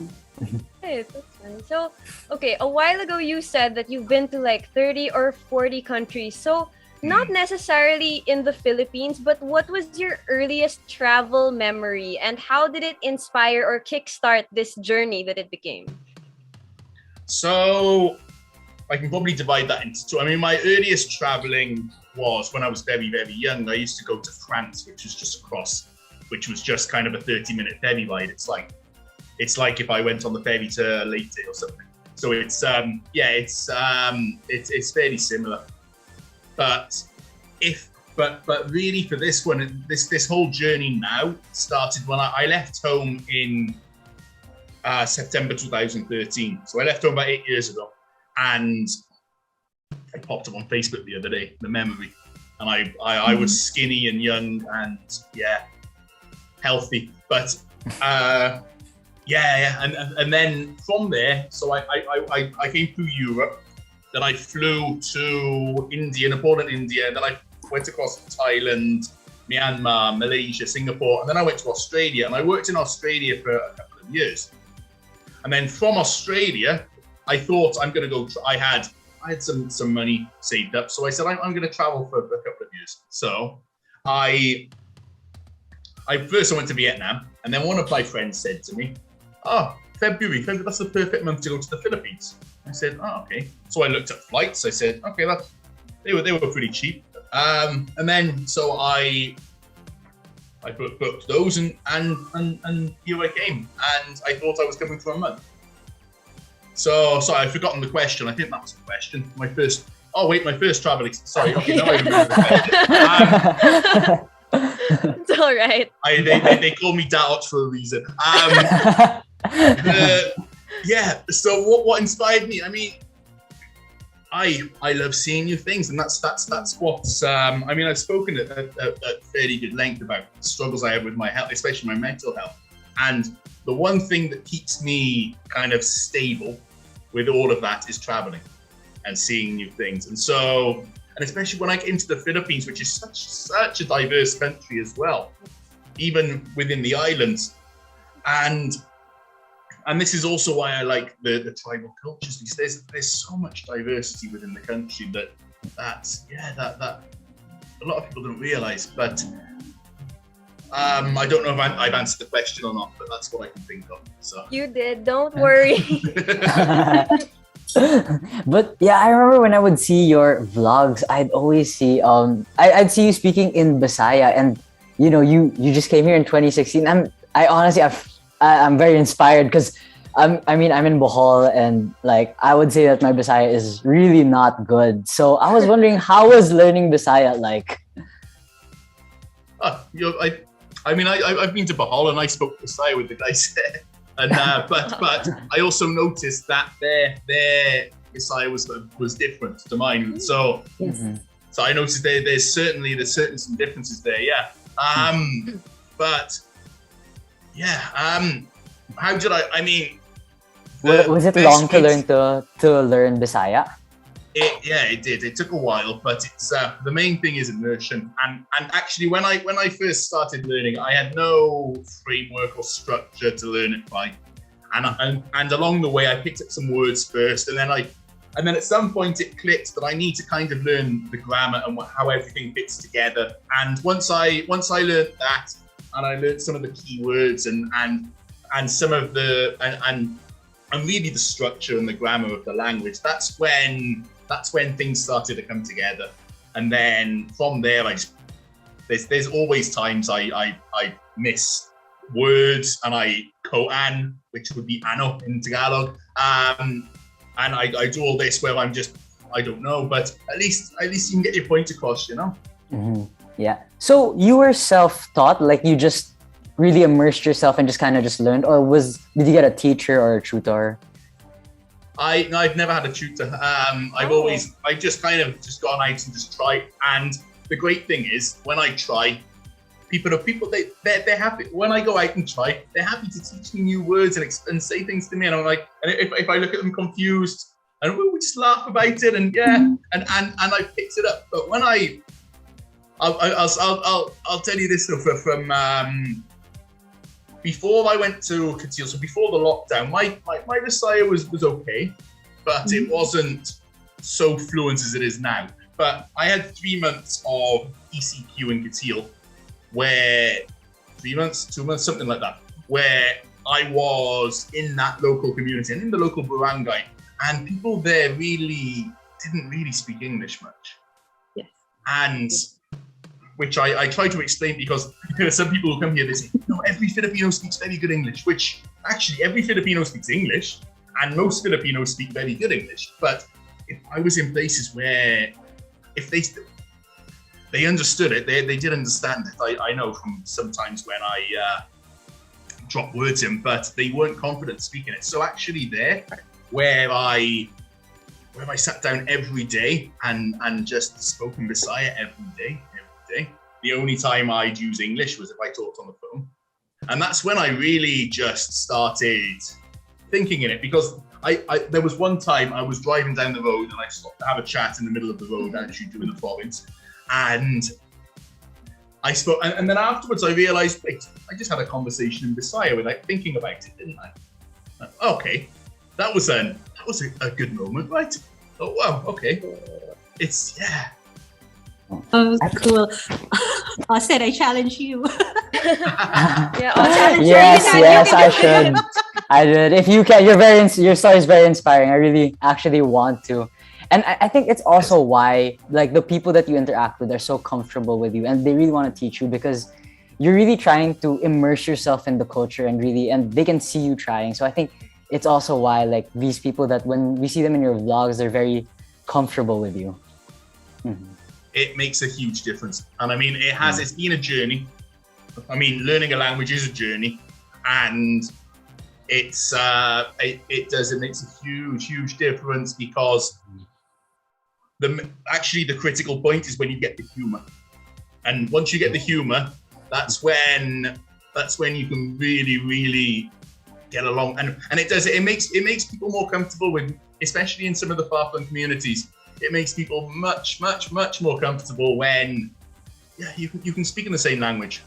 Hey, that's fine. So, okay, a while ago you said that you've been to like 30 or 40 countries. So, not necessarily in the Philippines, but what was your earliest travel memory and how did it inspire or kickstart this journey that it became? So, I can probably divide that into two. My earliest traveling was when I was very, very young. I used to go to France, which was just across, which was just kind of a 30-minute ferry ride. It's like if I went on the ferry to Leyte or something. So it's fairly similar. But really for this one, this whole journey now started when I left home in September 2013. So I left home about 8 years ago, and I popped up on Facebook the other day, the memory, and I was skinny and young and healthy, but and then from there, so I came through Europe, then I flew to India, Nepal and India, and then I went across Thailand, Myanmar, Malaysia, Singapore, and then I went to Australia, and I worked in Australia for a couple of years. And then from Australia, I thought I'm going to go. I had some money saved up, so I said I'm going to travel for a couple of years. So I first went to Vietnam, and then one of my friends said to me, February, that's the perfect month to go to the Philippines. I said, okay. So I looked at flights. I said, okay, they were pretty cheap. And then so I booked those, and here I came, and I thought I was coming for a month. So sorry, I've forgotten the question. I think that was the question. My first travel. Sorry, okay, now I remember the question. It's all right. They call me Daot for a reason. So what inspired me? I love seeing new things, and that's what's. I've spoken at fairly good length about the struggles I have with my health, especially my mental health. And the one thing that keeps me kind of stable with all of that is traveling and seeing new things. And especially when I get into the Philippines, which is such a diverse country as well, even within the islands. And this is also why I like the tribal cultures, because there's so much diversity within the country that a lot of people don't realize. But I don't know if I've answered the question or not, but that's what I can think of. So you did, don't worry. But yeah, I remember when I would see your vlogs, I'd always see I'd see you speaking in Bisaya, and you just came here in 2016. I'm very inspired because I'm in Bohol, and like I would say that my Bisaya is really not good. So I was wondering, how was learning Bisaya like? I mean, I've been to Bohol and I spoke Bisaya with the guys there, and but I also noticed that their Bisaya was different to mine. So so I noticed there's certainly some differences there. Yeah. But yeah. How did I mean? Was it long to learn Bisaya? It did. It took a while, but it's the main thing is immersion. And actually, when I first started learning, I had no framework or structure to learn it by. And along the way, I picked up some words first, and then at some point it clicked that I need to kind of learn the grammar and how everything fits together. And once I learned that, and I learned some of the key words and some of the and really the structure and the grammar of the language, that's when things started to come together. And then from there, there's always times I miss words, and I koan, which would be ano in Tagalog, and I do all this where I don't know, but at least you can get your point across, you know. Yeah. So you were self-taught, like you just really immersed yourself and just learned, or did you get a teacher or a tutor? I've never had a tutor. I've just gone out and just tried. And the great thing is, when I try, they're happy. When I go out and try, they're happy to teach me new words and say things to me. And I'm like, and if I look at them confused, and we just laugh about it, and and I picked it up. But when I'll tell you this from before I went to Katil, so before the lockdown, my Bisaya was okay, but it wasn't so fluent as it is now. But I had 3 months of ECQ in Katil, where 3 months, 2 months, something like that, where I was in that local community and in the local barangay, and people there didn't really speak English much. Yes. And which I try to explain, because some people who come here, they say, no, every Filipino speaks very good English, which actually every Filipino speaks English, and most Filipinos speak very good English. But if I was in places where, if they understood it, they did understand it. I know from sometimes when I drop words in, but they weren't confident speaking it. So actually there, where I sat down every day and just spoke in Bisaya every day, the only time I'd use English was if I talked on the phone. And that's when I really just started thinking in it, because there was one time I was driving down the road and I stopped to have a chat in the middle of the road, as you do in the province. And I spoke, and then afterwards I realized, wait, I just had a conversation in Bisaya without thinking about it, didn't I? Okay, that was a good moment, right? Oh, wow, okay. It's, yeah. Oh, cool. Austin, I challenge you. Yes, I should. I did. If you can, your story is very inspiring. I really actually want to. And I think it's also why, like, the people that you interact with are so comfortable with you, and they really want to teach you, because you're really trying to immerse yourself in the culture, and they can see you trying. So I think it's also why, like, these people, that when we see them in your vlogs, they're very comfortable with you. It makes a huge difference. And I mean, it's been a journey. I mean, learning a language is a journey, and it makes a huge difference, because the critical point is when you get the humor. And once you get the humor, that's when you can really get along. And it makes people more comfortable with, especially in some of the far-flung communities. It makes people much more comfortable when you can speak in the same language.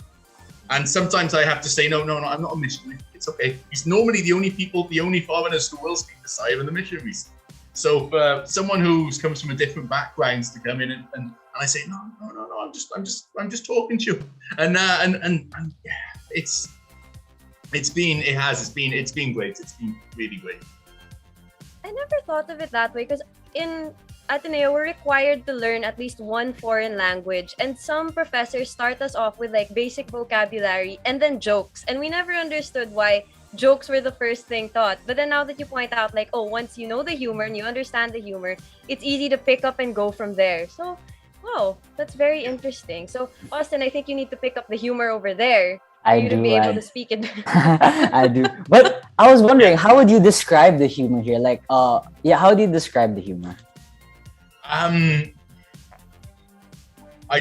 And sometimes I have to say, no, I'm not a missionary. It's okay. It's normally the only foreigners who will speak Bisaya are the missionaries. So for someone who comes from a different background to come in and I say, no, I'm just talking to you. And yeah, it's been great. It's been really great. I never thought of it that way, because in Ateneo, we're required to learn at least one foreign language, and some professors start us off with like basic vocabulary and then jokes, and we never understood why jokes were the first thing taught. But then now that you point out, like, oh, once you know the humor and you understand the humor, it's easy to pick up and go from there. So Wow, that's very interesting. So, Austin, I think you need to pick up the humor over there for I you to do. be able to speak it. I do. But I was wondering, how would you describe the humor here? Like, how do you describe the humor? I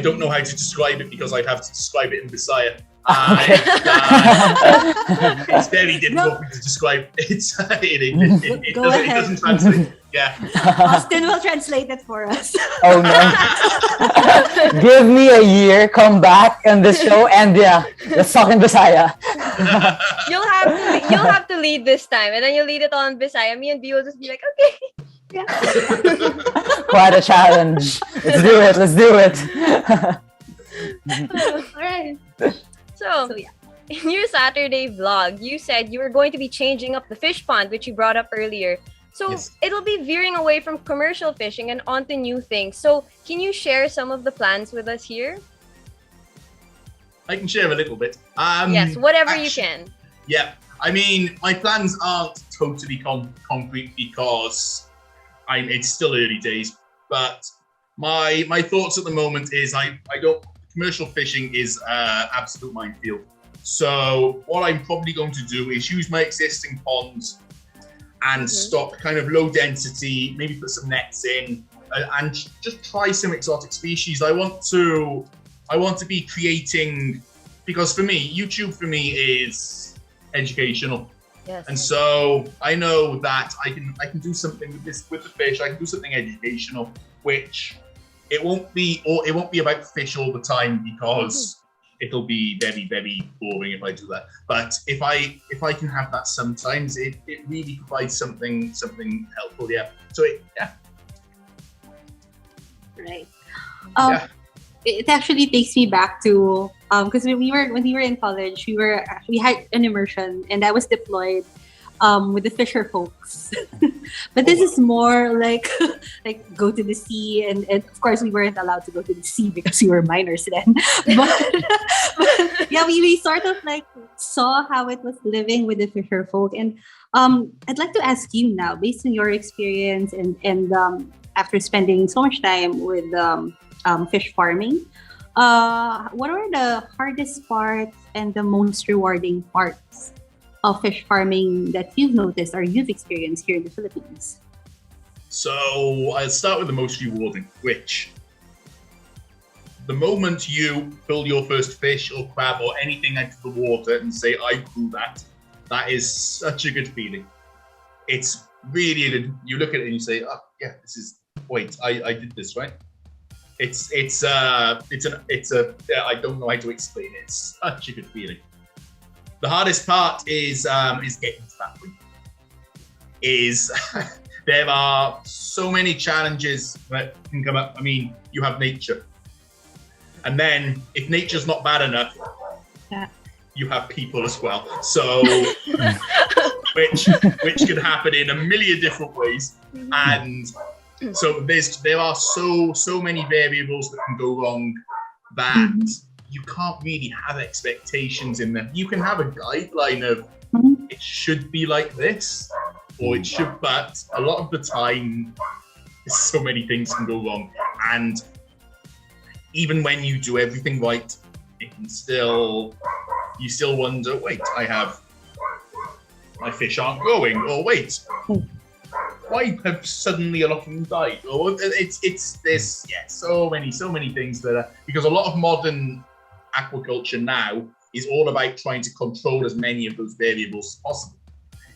don't know how to describe it because I'd have to describe it in Bisaya. It's very difficult to describe. It doesn't translate. Yeah. Austin will translate it for us. Oh no. Give me a year, come back on the show, and let's talk in Bisaya. You'll have to lead this time, and then you'll lead it on Bisaya. Me and B will just be like, okay. Yeah. Quite a challenge. Let's do it. All right. So yeah. In your Saturday vlog, you said you were going to be changing up the fish pond, which you brought up earlier. So yes. It'll be veering away from commercial fishing and onto new things. So can you share some of the plans with us here? I can share a little bit. Yes, whatever you can. Yeah. I mean, my plans aren't totally concrete because it's still early days. But my thoughts at the moment is commercial fishing is absolute minefield. So what I'm probably going to do is use my existing ponds and stock kind of low density, maybe put some nets in and just try some exotic species. I want to be creating, because for me, YouTube for me is educational. Yes. And so I know that I can do something with the fish. I can do something educational, which it won't be about fish all the time because it'll be very, very boring if I do that. But if I can have that sometimes, it really provides something helpful. Yeah. So Right. It actually takes me back to because when we were in college, we had an immersion, and I was deployed with the fisher folks. But this is more like go to the sea, and of course we weren't allowed to go to the sea because we were minors then. But yeah, we sort of like saw how it was living with the fisher folk, and I'd like to ask you now, based on your experience and after spending so much time with fish farming, what are the hardest parts and the most rewarding parts of fish farming that you've noticed or you've experienced here in the Philippines? So I'll start with the most rewarding, which the moment you pull your first fish or crab or anything out of the water and say, I grew that is such a good feeling. It's really good. You look at it and you say, oh yeah, I did this, right? I don't know how to explain it. It's such a good feeling. The hardest part is getting to that point. There are so many challenges that can come up. I mean, you have nature. And then if nature's not bad enough, you have people as well. So which can happen in a million different ways. And so there are so many variables that can go wrong that you can't really have expectations in them. You can have a guideline of it should be like this, or it should, but a lot of the time, so many things can go wrong. And even when you do everything right, you still wonder, wait, my fish aren't growing, or wait, why have suddenly a lot of them died? Or it's this, so many things that because a lot of modern aquaculture now is all about trying to control as many of those variables as possible,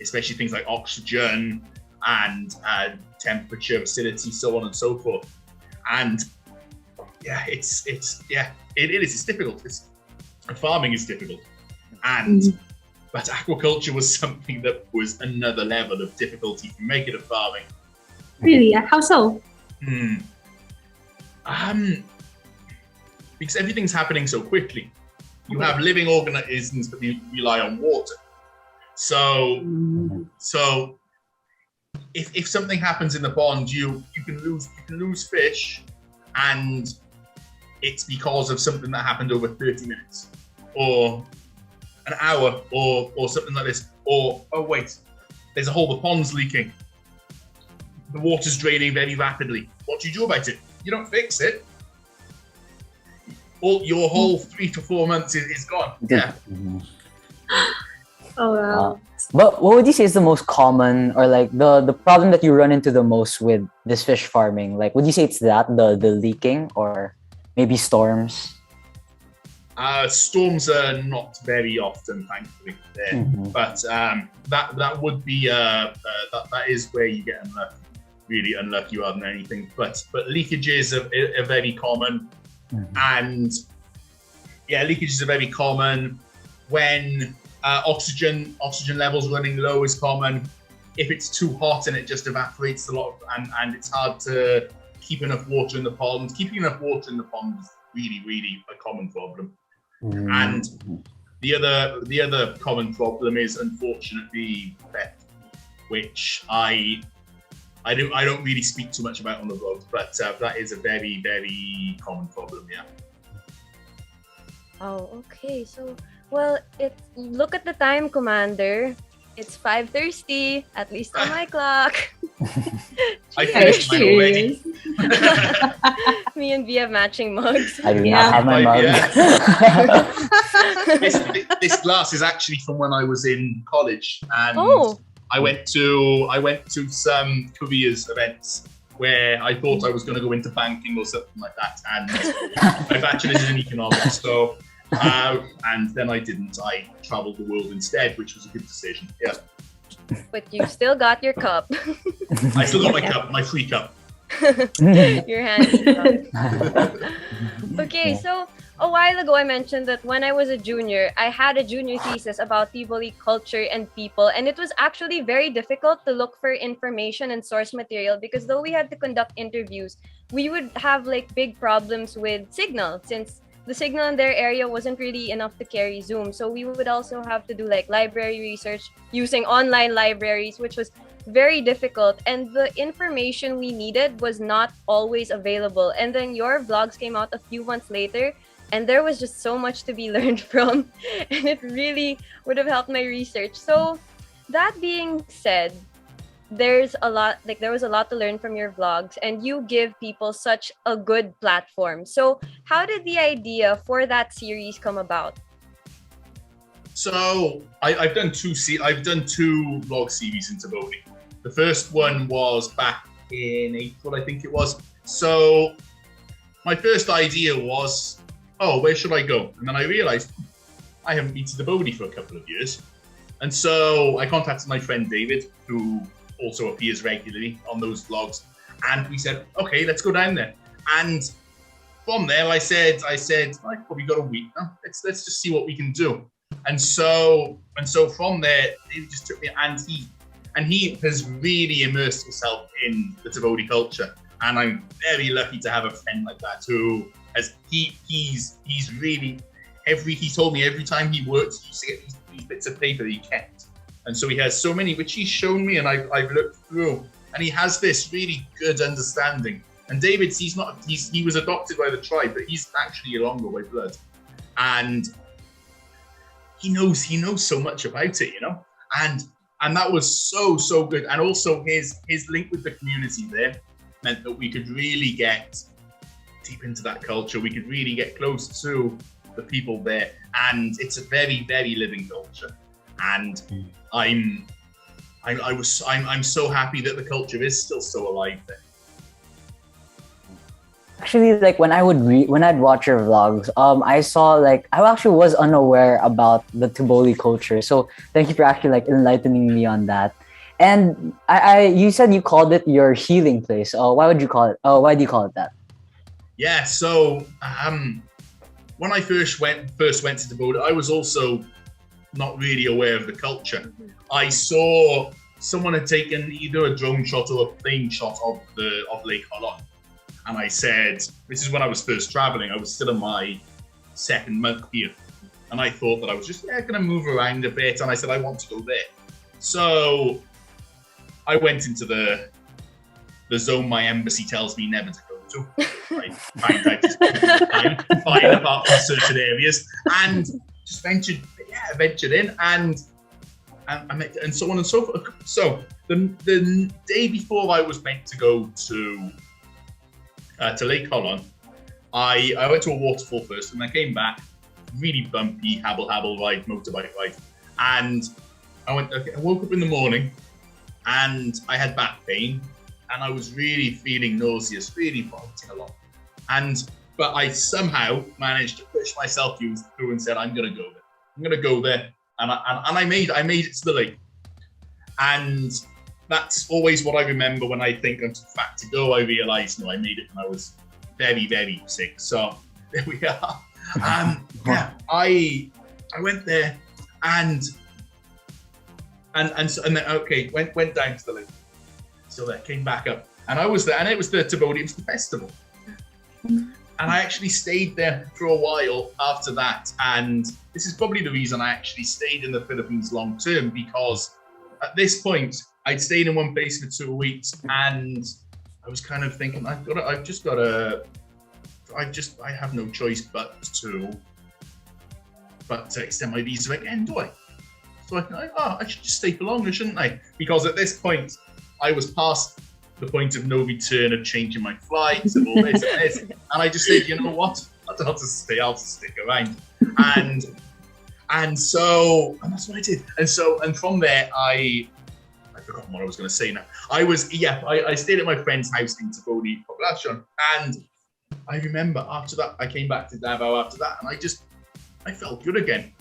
especially things like oxygen and temperature, acidity, so on and so forth. And it's difficult. Farming is difficult, but aquaculture was something that was another level of difficulty to make it a farming. Really? How so? Because everything's happening so quickly. You have living organisms that rely on water. So if something happens in the pond, you can lose fish, and it's because of something that happened over 30 minutes, or an hour, or something like this. Or oh wait, there's a hole, the pond's leaking. The water's draining very rapidly. What do you do about it? You don't fix it. all your whole 3 to 4 months is gone. Yeah. Oh wow. But what would you say is the most common, or like the problem that you run into the most with this fish farming? Like, would you say it's the leaking, or maybe storms? Storms are not very often, thankfully, there. But that would be that is where you get really unlucky rather than anything. But leakages are very common, and leakages are very common when oxygen levels running low is common. If it's too hot and it just evaporates a lot, and it's hard to keep enough water in the pond. Keeping enough water in the pond is really a common problem. And the other common problem is, unfortunately, theft, which I don't really speak too much about on the vlog, but that is a very common problem. Yeah. Oh, okay. So, well, look at the time, Kumander. It's 5:30, at least on my clock. I finished mine already. Me and Bia have matching mugs. I do not have my mug. This glass is actually from when I was in college, and I went to some careers events where I thought I was going to go into banking or something like that, and my bachelor's in economics. So. And then I didn't. I traveled the world instead, which was a good decision. Yeah. But you still got your cup. I still got my cup, my free cup. Your handy cup. Okay, so a while ago I mentioned that when I was a junior, I had a junior thesis about Tiboli culture and people, and it was actually very difficult to look for information and source material because though we had to conduct interviews, we would have like big problems with signal since the signal in their area wasn't really enough to carry Zoom. So we would also have to do like library research using online libraries, which was very difficult. And the information we needed was not always available. And then your vlogs came out a few months later, and there was just so much to be learned from. And it really would have helped my research. So that being said, there was a lot to learn from your vlogs, and you give people such a good platform. So how did the idea for that series come about? So I've done two vlog series in Tiboli. The first one was back in April, I think it was. So my first idea was, where should I go? And then I realized I haven't been to Tiboli for a couple of years. And so I contacted my friend David, who also appears regularly on those vlogs, and we said, okay, let's go down there. And from there, I said, I've probably got a week now. Let's just see what we can do. And so from there, he just took me, and he has really immersed himself in the Tiboli culture. And I'm very lucky to have a friend like that who has he's really he told me every time he works, he used to get these bits of paper that he kept. And so he has so many, which he's shown me, and I've looked through, and he has this really good understanding. And David, he was adopted by the tribe, but he's actually Ilongo by blood, and he knows so much about it, and that was so good. And also his link with the community there meant that we could really get deep into that culture. We could really get close to the people there, and it's a very living culture. And I'm so happy that the culture is still so alive there. Actually, like when I'd watch your vlogs, I saw I actually was unaware about the Tiboli culture. So thank you for actually enlightening me on that. And you said you called it your healing place. Why would you call it? Why do you call it that? Yeah. So when I first went to Tiboli, I was also not really aware of the culture. I saw someone had taken either a drone shot or a plane shot of Lake Holon. And I said, this is when I was first traveling. I was still in my second month here. And I thought that I was just going to move around a bit. And I said, I want to go there. So I went into the zone my embassy tells me never to go to. I find out it's fine apart from certain areas. And just ventured in and so on and so forth. So the day before I was meant to go to Lake Holon, I went to a waterfall first, and I came back, really bumpy, habble ride, motorbike ride. And I woke up in the morning, and I had back pain, and I was really feeling nauseous, really vomiting a lot. But I somehow managed to push myself through and said, I'm gonna go there. I'm gonna go there. And I made it to the lake. And that's always what I remember when I think I'm back to go. I realized, no, I made it when I was very, very sick. So there we are. Yeah, I went there and then okay, went down to the lake. Still there, came back up, and I was there, and it was the Tabodi, it was the festival. And I actually stayed there for a while after that. And this is probably the reason I actually stayed in the Philippines long term, because at this point, I'd stayed in one place for 2 weeks, and I was kind of thinking, I have no choice but to extend my visa again, do I? So I thought, I should just stay for longer, shouldn't I? Because at this point, I was past the point of no return of changing my flights and all this and this. And I just said, you know what? I'll just stick around. And that's what I did. And from there, I've forgotten what I was going to say now. I stayed at my friend's house in Tabodi, Poblacion. And I remember after that, I came back to Davao after that, and I felt good again.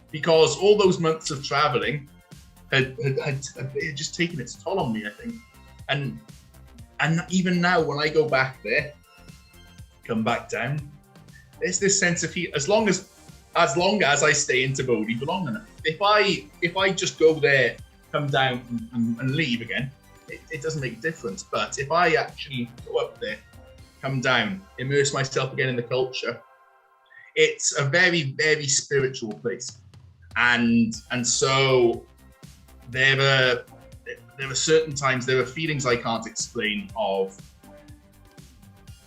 Because all those months of traveling had just taken its toll on me, I think. And even now, when I go back there, come back down, there's this sense of heat. As long as I stay in Tabodi for long enough. If I just go there, come down and leave again, it doesn't make a difference. But if I actually go up there, come down, immerse myself again in the culture, it's a very, very spiritual place. And so there are certain times, there are feelings I can't explain of,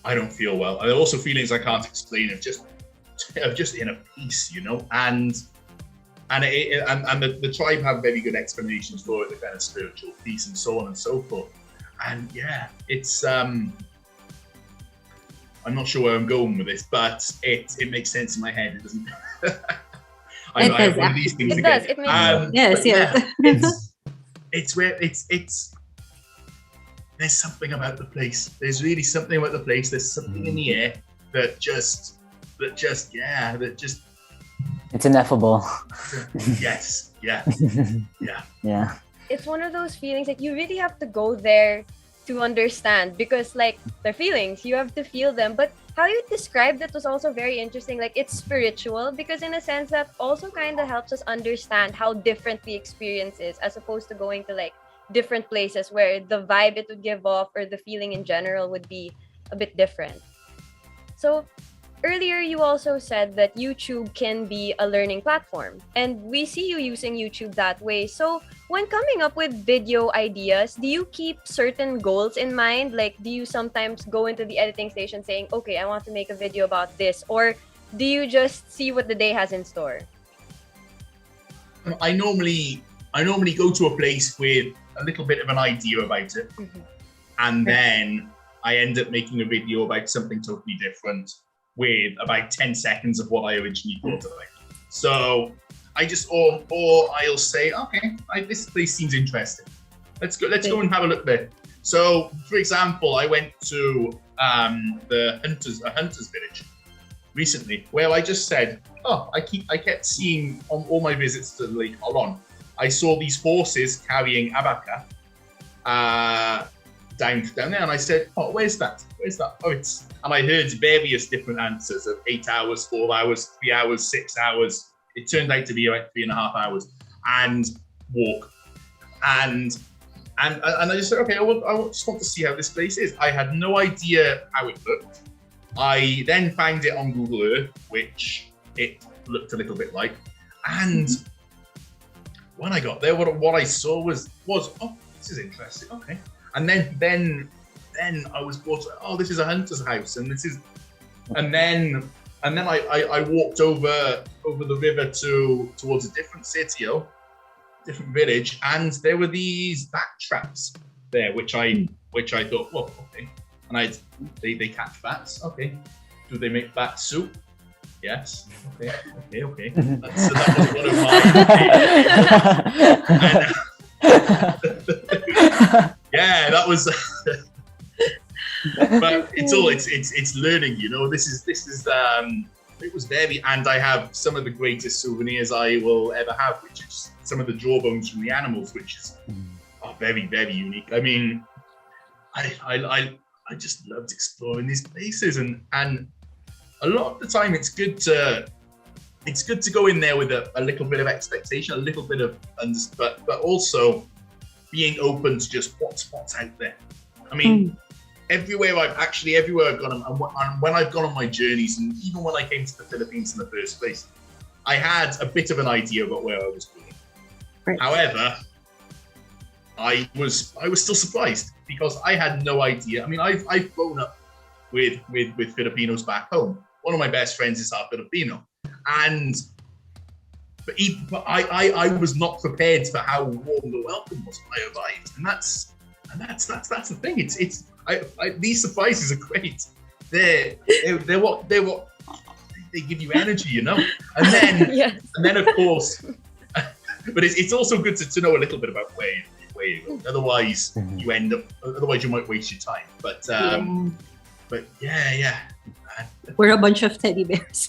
I don't feel well. There are also feelings I can't explain of just inner peace, you know. And the tribe have very good explanations for it, the kind of spiritual peace and so on and so forth. And yeah, it's I'm not sure where I'm going with this, but it makes sense in my head. It doesn't. I have one of these things again. It makes sense. Yes. Yeah, it's where it's. There's something about the place. There's really something about the place. There's something in the air that just. It's ineffable. Yes. Yeah. Yeah. Yeah. It's one of those feelings like you really have to go there to understand, because like the feelings, you have to feel them. But how you described it was also very interesting. Like it's spiritual, because in a sense that also kind of helps us understand how different the experience is, as opposed to going to like different places where the vibe it would give off or the feeling in general would be a bit different. So earlier, you also said that YouTube can be a learning platform, and we see you using YouTube that way. So when coming up with video ideas, do you keep certain goals in mind? Like, do you sometimes go into the editing station saying, okay, I want to make a video about this? Or do you just see what the day has in store? I normally go to a place with a little bit of an idea about it. Mm-hmm. And then I end up making a video about something totally different, with about 10 seconds of what I originally thought of it. So I just, or I'll say, okay, this place seems interesting. Let's go and have a look there. So, for example, I went to a hunter's village recently, where I just said, I kept seeing on all my visits to Lake Olon, I saw these horses carrying abaca down there, and I said, where's that? And I heard various different answers of 8 hours, 4 hours, 3 hours, 6 hours. It turned out to be about 3.5 hours, and walk. And I just said, okay, I just want to see how this place is. I had no idea how it looked. I then found it on Google Earth, which it looked a little bit like. And when I got there, what I saw was, this is interesting. Okay. And then I was brought to, this is a hunter's house, and this is, and then I walked over the river towards a different city, different village, and there were these bat traps there, which I thought, okay, and they catch bats, okay, Do they make bat soup? Yes. Okay. That was one of mine. Yeah, that was. But it's learning, you know. This is it was very, and I have some of the greatest souvenirs I will ever have, which is some of the jawbones from the animals, which is very, very unique. I mean, I just loved exploring these places, and a lot of the time it's good to go in there with a little bit of expectation, a little bit of but also being open to just what's out there. I mean, everywhere I've gone, and when I've gone on my journeys, and even when I came to the Philippines in the first place, I had a bit of an idea about where I was going. Right. However, I was still surprised because I had no idea. I mean, I've grown up with Filipinos back home. One of my best friends is half Filipino, but I was not prepared for how warm the welcome was when I arrived, and that's the thing. It's these surprises are great. They're what they give you energy, you know. And then and then of course, but it's also good to know a little bit about where you go. Otherwise, you end up. Otherwise, you might waste your time. But yeah. We're a bunch of teddy bears.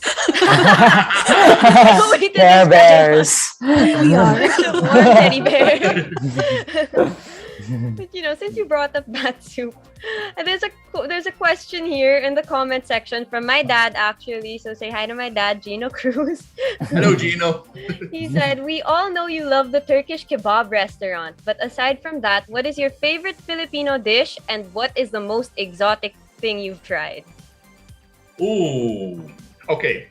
Care bears. We are more teddy bears. But you know, since you brought up bat soup, there's a question here in the comment section from my dad actually. So say hi to my dad, Gino Cruz. Hello, Gino. He said, "We all know you love the Turkish kebab restaurant, but aside from that, what is your favorite Filipino dish, and what is the most exotic thing you've tried?" Ooh, okay.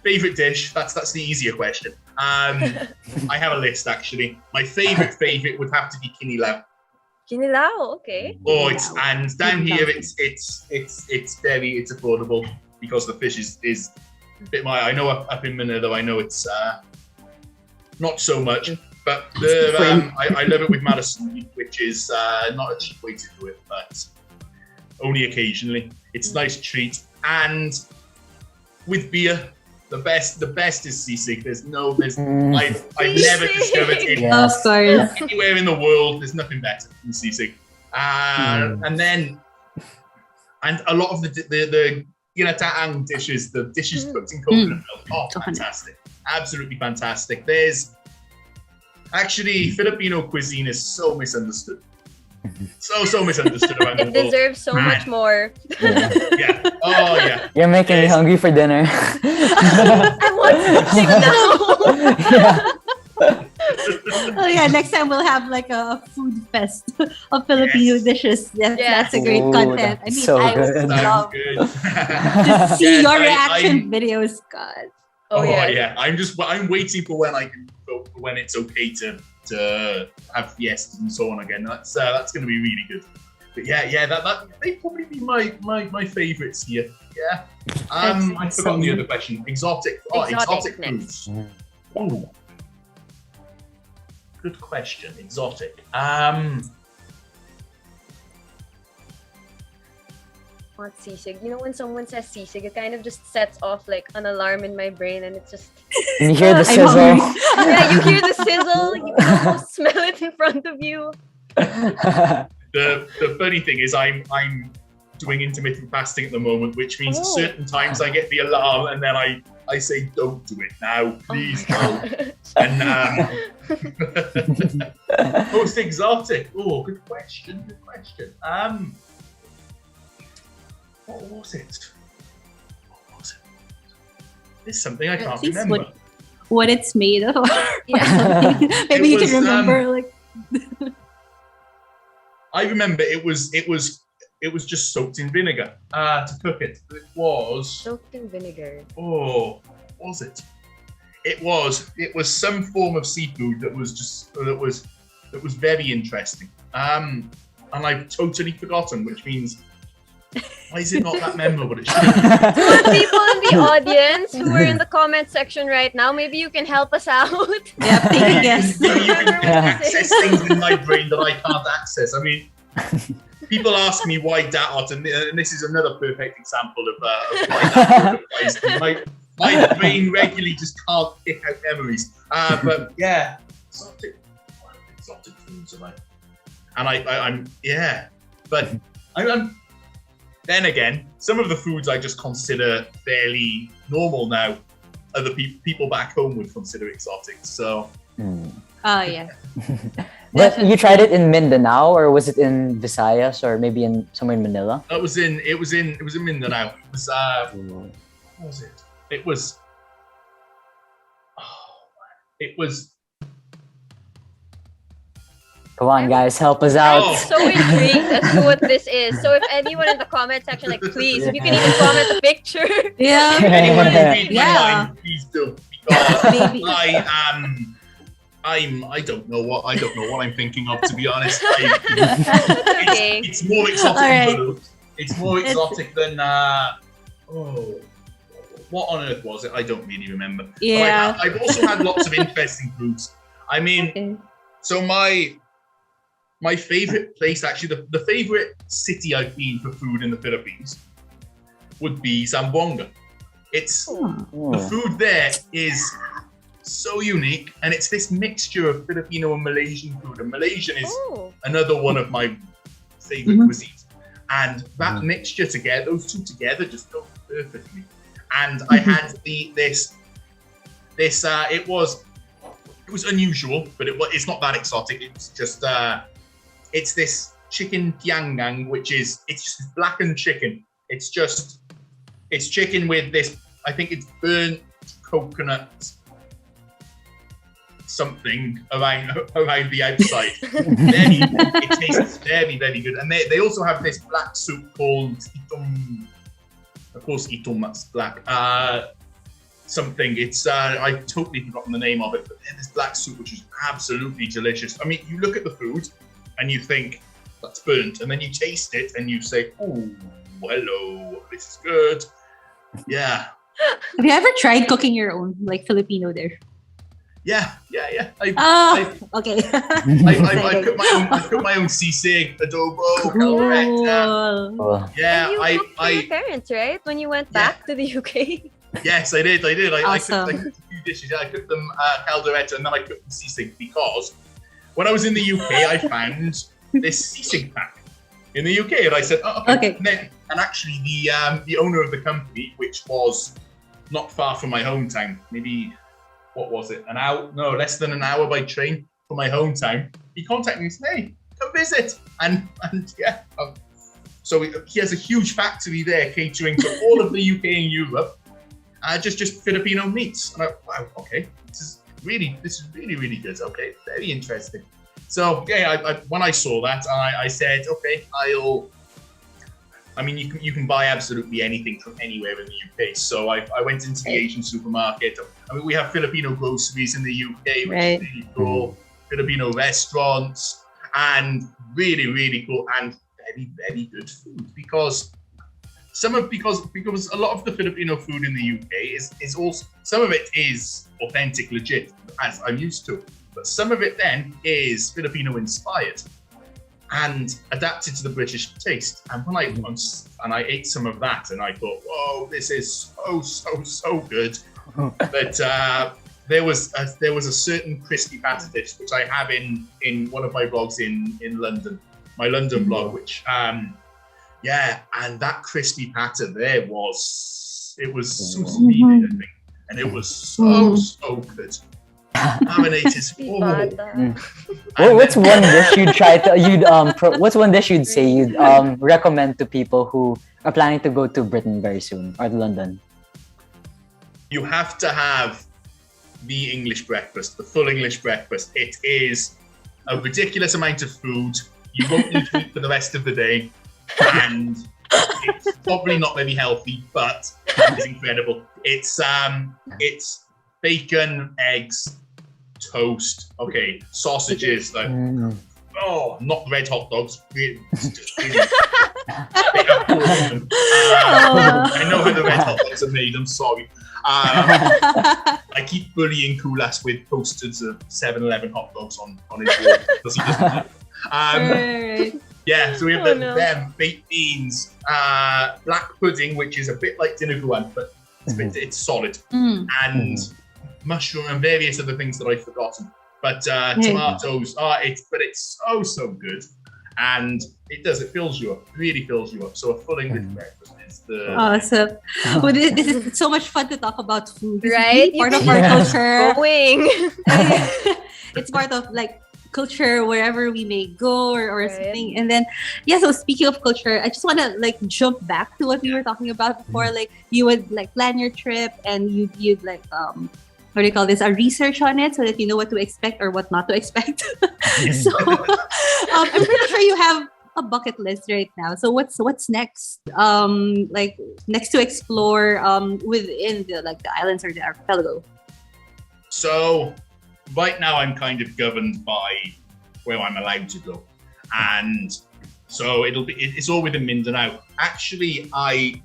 Favorite dish? That's the easier question. I have a list actually. My favorite would have to be kinilaw. Kinilaw, okay. Oh, and down here it's affordable because the fish is a bit I know up in Manila, I know it's not so much, but I love it with Milestones, which is not a cheap way to do it, but only occasionally. It's a nice treat. And with beer, the best is sisig. I've never discovered it anywhere in the world. There's nothing better than sisig. And a lot of the ginataang dishes, the dishes cooked in coconut milk. Oh, fantastic! Absolutely fantastic. There's actually Filipino cuisine is so misunderstood. So misunderstood around the world. It deserves so much more. Yeah. Oh yeah. You're making me hungry for dinner. I want something now. Oh yeah, next time we'll have like a food fest of Filipino dishes. That's a great content. I mean, so I would love to see your reaction videos, God. Oh yeah. I'm waiting for when it's okay to have fiestas and so on again. That's going to be really good. But yeah, that they'd probably be my favorites here. Yeah. I've forgotten the other question. Exotic foods. Ooh. Good question. Exotic. What sisig? You know, when someone says sisig, it kind of just sets off like an alarm in my brain, and it's just. You hear the sizzle. Yeah, you hear the sizzle. You can almost smell it in front of you. The funny thing is, I'm doing intermittent fasting at the moment, which means at certain times I get the alarm, and then I say, "Don't do it now, please don't." And most exotic. Oh, good question. What was it? It's something I can't remember. What it's made of. Yeah. Maybe you can remember I remember it was just soaked in vinegar to cook it. It was soaked in vinegar. Oh, what was it? It was some form of seafood that was very interesting. And I've totally forgotten, which means why is it not that memorable? It should be. For people in the audience who are in the comment section right now, maybe you can help us out. Yeah, take a guess. You can access things in my brain that I can't access. I mean, People ask me why Daot, and this is another perfect example of why Daot applies to me. My brain regularly just can't pick out memories. But yeah, exotic foods, and I'm yeah. But I'm then again, some of the foods I just consider fairly normal now. Other people back home would consider exotic. So. Oh yeah. But you tried it in Mindanao, or was it in Visayas, or maybe in somewhere in Manila? It was in Mindanao. It was what was it? It was Come on, guys, help us out. I'm so intrigued as to what this is. So if anyone in the comment section, like, please, if you can even comment a picture. Yeah. Anyone who read my Yeah. mind, please do, because I don't know what I'm thinking of, to be honest. It's more exotic. All right. It's more exotic than what on earth was it? I don't really remember. Yeah. But I've also had lots of interesting foods. I mean, so my favorite place, actually, the favorite city I've been for food in the Philippines would be Zamboanga. It's the food there is so unique, and it's this mixture of Filipino and Malaysian food. And Malaysian is another one of my favorite cuisines. And that mixture together, those two together, just go perfectly. And I had it was unusual, but it's not that exotic. It's just it's this chicken tianggang, it's just blackened chicken. It's chicken with this, I think it's burnt coconut something around the outside. It tastes very, very good. And they also have this black soup called itom. Of course, itom, that's black. Something. It's I've totally forgotten the name of it, but this black soup, which is absolutely delicious. I mean, you look at the food and you think that's burnt, and then you taste it and you say, "Oh, hello, this is good." Yeah. Have you ever tried cooking your own, like Filipino there? Yeah. Okay. I cook my own sisig, adobo, calderette. Yeah, and you cooked for your parents, right? When you went back to the UK. Yes, I did. Awesome. I cooked a few dishes. I cooked them calderette, and then I cooked them sisig, because when I was in the UK, I found this sisig pack in the UK, and I said, "Oh, okay." And actually, the owner of the company, which was not far from my hometown, maybe what was it? Less than an hour by train from my hometown. He contacted me and said, "Hey, come visit," and yeah. So he has a huge factory there catering to all of the UK and Europe. Just Filipino meats. And wow, okay, this is really, really good. Okay, very interesting. So yeah, when I saw that, I said, okay, you can buy absolutely anything from anywhere in the UK. So I went into the Asian supermarket. I mean, we have Filipino groceries in the UK, which is really cool. Filipino restaurants, and really, really cool, and very, very good food, because a lot of the Filipino food in the UK is also, some of it is authentic, legit, as I'm used to, but some of it then is Filipino inspired and adapted to the British taste. And when I ate some of that, and I thought, whoa, this is so good. But there was a certain crispy pata dish which I have in one of my blogs in London, my London blog, which and that crispy pata there was sous vide, I think, and it was so good. Laminated. What's one dish you'd try to what's one dish you'd say you'd recommend to people who are planning to go to Britain very soon, or to London? You have to have the English breakfast, the full English breakfast. It is a ridiculous amount of food. You won't need to eat for the rest of the day, and it's probably not very healthy, but it's incredible. It's bacon, eggs, toast, sausages, not red hot dogs. Really. I know how the red hot dogs are made, I'm sorry. I keep bullying Kulas with posters of 7-Eleven hot dogs on his wall, because he doesn't know. Yeah, so we have them, baked beans, black pudding, which is a bit like dinnerguan, but it's solid, and mushroom and various other things that I've forgotten. But tomatoes, it's so good, and it fills you up, really fills you up. So a full English breakfast is the awesome. Well, this is so much fun to talk about food, right? Part of our culture. Going. It's part of like culture wherever we may go or something. And then so speaking of culture, I just want to like jump back to what we were talking about before. Like you would like plan your trip and you'd like what do you call this, a research on it so that you know what to expect or what not to expect. So I'm pretty sure you have a bucket list right now. So what's next? Like next to explore within the islands or the archipelago. So right now I'm kind of governed by where I'm allowed to go, and so it's all within Mindanao. Actually, I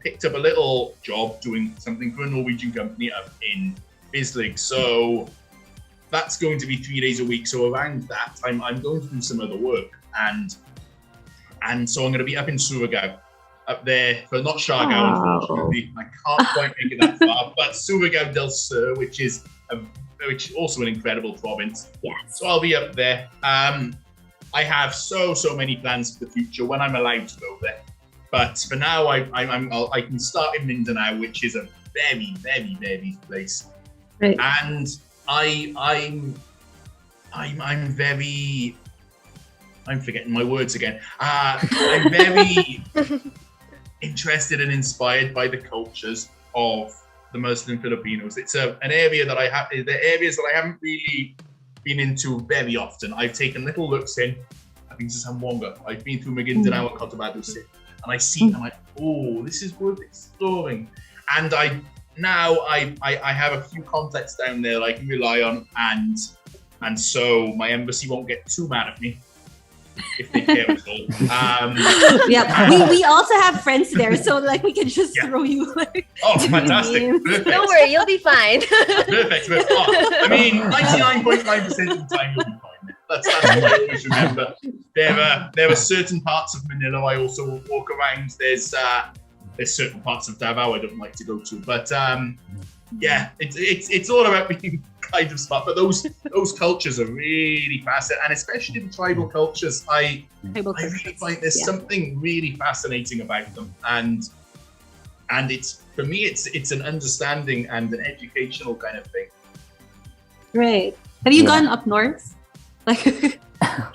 picked up a little job doing something for a Norwegian company up in Bislig, so that's going to be 3 days a week. So around that time, I'm going to do some other work, and so I'm going to be up in Surigao, up there, but not Siargao, unfortunately. I can't quite make it that far, but Surigao del Sur, which is also an incredible province. Yes. So I'll be up there. I have so many plans for the future when I'm allowed to go there. But for now, I can start in Mindanao, which is a very, very, very place. Right. And I'm forgetting my words again. I'm very interested and inspired by the cultures of the Muslim Filipinos. It's an area that the areas that I haven't really been into very often. I've taken little looks in. I've been to Zamboanga. I've been through Maguindanao and Cotabato City. And I see, I'm like, oh, this is worth exploring. And I have a few contacts down there that I can rely on, and so my embassy won't get too mad at me if they care at all. We also have friends there, so like we can just throw you like. Oh, fantastic! Perfect. Don't worry, you'll be fine. Perfect. I mean, 99.9% of the time you'll be fine. That's what I always remember. There are certain parts of Manila I also walk around. There's certain parts of Davao I don't like to go to, but it's all about being kind of smart. But those cultures are really fascinating, and especially the tribal cultures. I really find there's something really fascinating about them, and it's for me it's an understanding and an educational kind of thing. Right. Have you gone up north? Like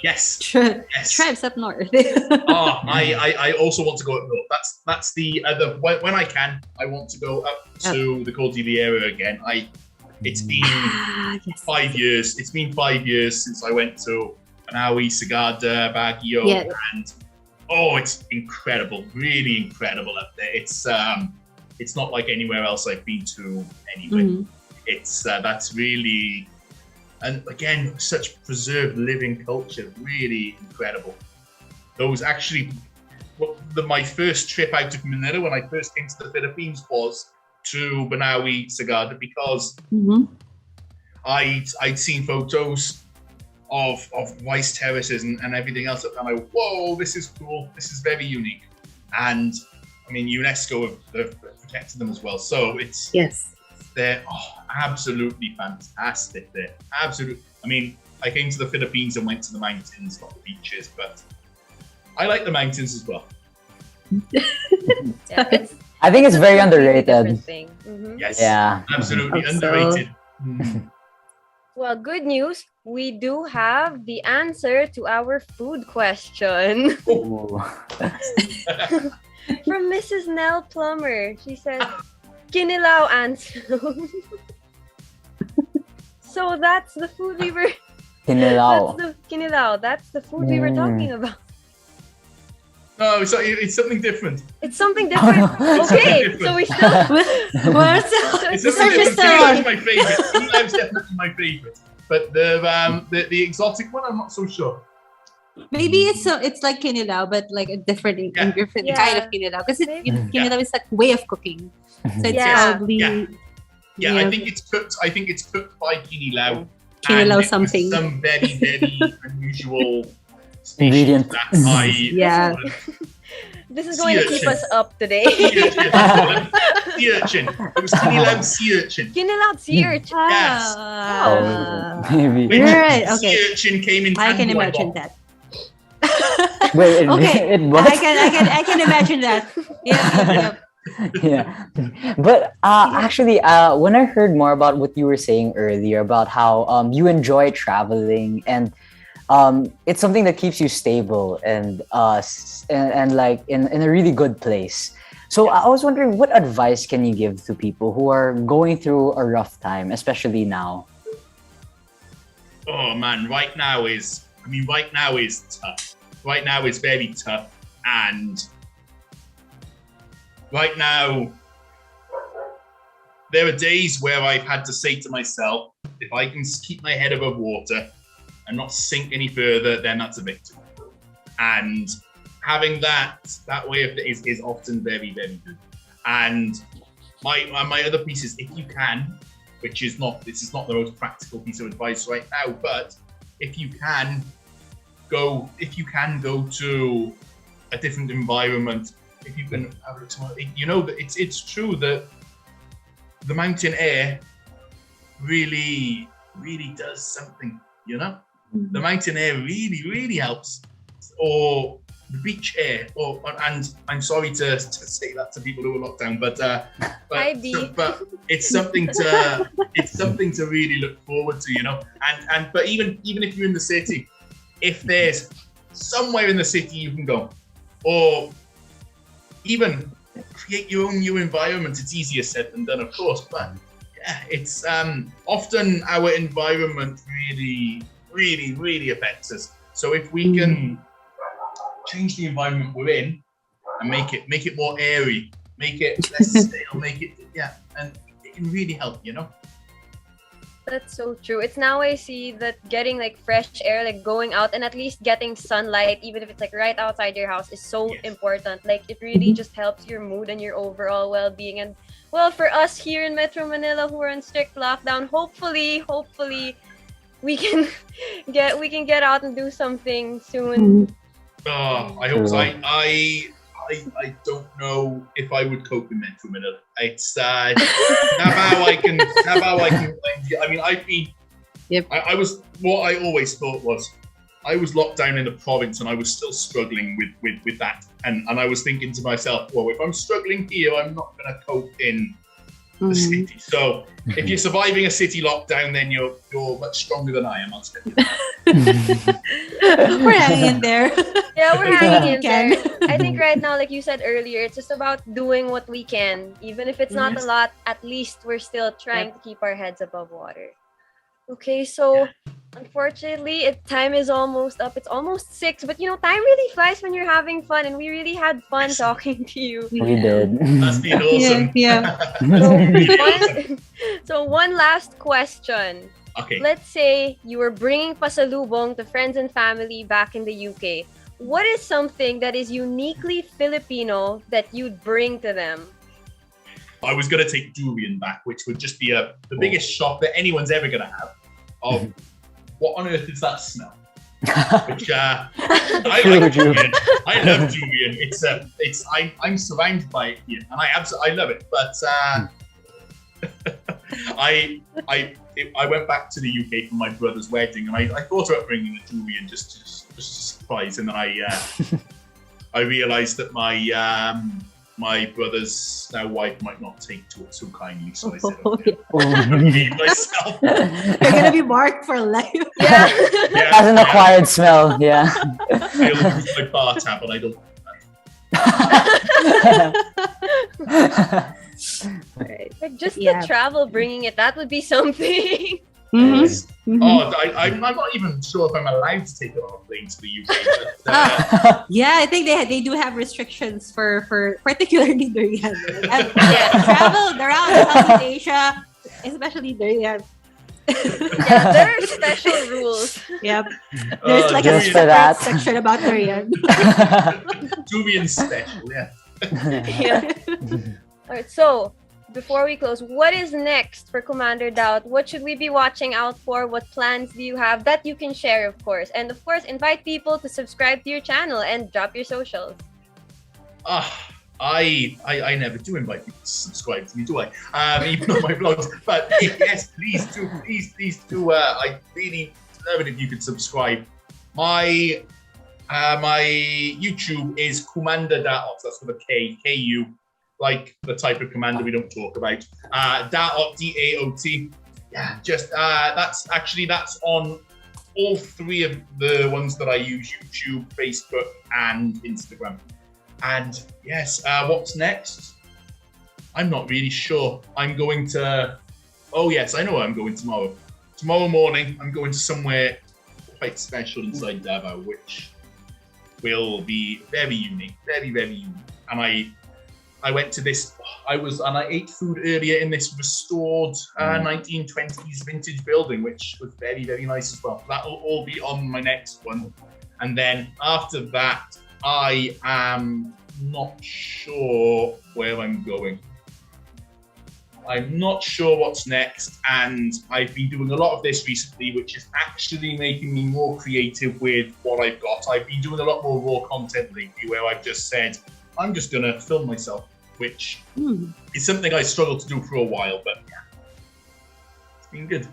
yes. Tribes up north. I also want to go up north. That's the other when I can. I want to go up to the Cordillera again. It's been 5 years. It's been 5 years since I went to Manawi, Sagada, Baguio, and it's incredible. Really incredible up there. It's not like anywhere else I've been to anyway. It's that's really. And again, such preserved living culture, really incredible. Those actually, my first trip out of Manila when I first came to the Philippines was to Banawi, Sagada, because I'd seen photos of rice terraces and everything else, and I went, whoa, this is cool. This is very unique. And I mean, UNESCO have protected them as well. So they're absolutely fantastic there. Absolutely. I mean, I came to the Philippines and went to the mountains, not the beaches, but I like the mountains as well. I think it's very underrated. Yes. Yeah. Absolutely underrated. Well, good news. We do have the answer to our food question. From Mrs. Nell Plummer. She said, Kinilaw, Anselm. So that's the food we were... Kinilaw. That's the food we were talking about. No, so it's something different. It's something different. Okay, so we still... It's definitely my favorite. Kinilaw's definitely my favorite. But the exotic one, I'm not so sure. Maybe it's like kinilaw, but like a different kind of kinilaw. Because kinilaw is like way of cooking. So it's probably... I think it's cooked. I think it's cooked by kinilaw. Kinilaw something. Some very, very unusual Ingredient. that I Yeah. This is going to keep us up today. Sea urchin. It was Kinilaw sea urchin. Kinilaw sea urchin. Yes. Maybe. Which You're right. Okay. sea urchin came in. I can Tango imagine Box. that. Wait, Okay. it was? I can imagine that. Yep. Yeah, but actually, when I heard more about what you were saying earlier about how you enjoy traveling and it's something that keeps you stable and like in a really good place. So I was wondering, what advice can you give to people who are going through a rough time, especially now? Oh man, right now is tough. Right now is very tough, and right now there are days where I've had to say to myself, if I can keep my head above water and not sink any further, then that's a victory. And having that way of is often very, very good. And my other piece is, if you can, this is not the most practical piece of advice right now, but if you can go to a different environment, if you can, you know, that it's true that the mountain air really does something, you know. The mountain air really helps, or the beach air, and I'm sorry to say that to people who are locked down, but it's something to really look forward to, you know. But even if you're in the city, if there's somewhere in the city you can go, or even create your own new environment, it's easier said than done, of course. But yeah, it's often our environment really affects us. So if we can change the environment we're in and make it more airy, make it less stale, and it can really help, you know. That's so true. It's now I see that getting like fresh air, like going out and at least getting sunlight, even if it's like right outside your house, is so important. Like it really just helps your mood and your overall well-being. And well, for us here in Metro Manila who are in strict lockdown, hopefully we can get out and do something soon. Oh, I hope so. I don't know if I would cope in Metro Manila. It's how I can. I mean, I've been. Yep. I was. What I always thought was, I was locked down in the province and I was still struggling with that. And I was thinking to myself, well, if I'm struggling here, I'm not going to cope in the city. So if you're surviving a city lockdown, then you're much stronger than I am. I'll tell you that. We're hanging in there. Yeah, we're hanging in there. I think right now, like you said earlier, it's just about doing what we can. Even if it's not a lot, at least we're still trying to keep our heads above water. Okay, so unfortunately, time is almost up. It's almost 6, but you know, time really flies when you're having fun, and we really had fun talking to you. We did. That's been awesome. Yeah. So one last question. Okay. Let's say you were bringing pasalubong to friends and family back in the UK. What is something that is uniquely Filipino that you'd bring to them? I was going to take durian back, which would just be the biggest shock that anyone's ever going to have. Of what on earth is that smell? Which I like durian. I love durian. I'm surrounded by it here, and I love it. But I went back to the UK for my brother's wedding, and I thought about bringing the durian just a surprise, and then I realised that my brother's now wife might not take to it so kindly, so I said, okay, myself. You're gonna be marked for life. Yeah. As an acquired smell, yeah. I only use my bar tab, but I don't. Like just the travel, bringing it, that would be something. Oh, I'm not even sure if I'm allowed to take it on a plane to the UK. Yeah, I think they do have restrictions for particularly durian. Traveled around Southeast Asia, especially durian. Yeah, there are special rules. Yep. There's like a separate section about durian. Durian special, yeah. Yeah. All right, so before we close, what is next for Kumander Daot? What should we be watching out for? What plans do you have that you can share, of course? And of course, invite people to subscribe to your channel and drop your socials. I never do invite people to subscribe to me, do I? Even on my vlogs. But yes, please do. I really love it if you could subscribe. My YouTube is Kumander Daot. That's with a K, K-U, like the type of commander we don't talk about. Daot, D-A-O-T. Yeah, that's on all three of the ones that I use: YouTube, Facebook, and Instagram. And yes, what's next? I'm not really sure. I'm going to. Oh yes, I know where I'm going tomorrow. Tomorrow morning, I'm going to somewhere quite special inside Davao, which will be very unique, very, very unique. And I went to this. I ate food earlier in this restored 1920s vintage building, which was very, very nice as well. That will all be on my next one. And then after that, I am not sure where I'm going. I'm not sure what's next, and I've been doing a lot of this recently, which is actually making me more creative with what I've got. I've been doing a lot more raw content lately, where I've just said, I'm just going to film myself, which is something I struggled to do for a while, but yeah, it's been good.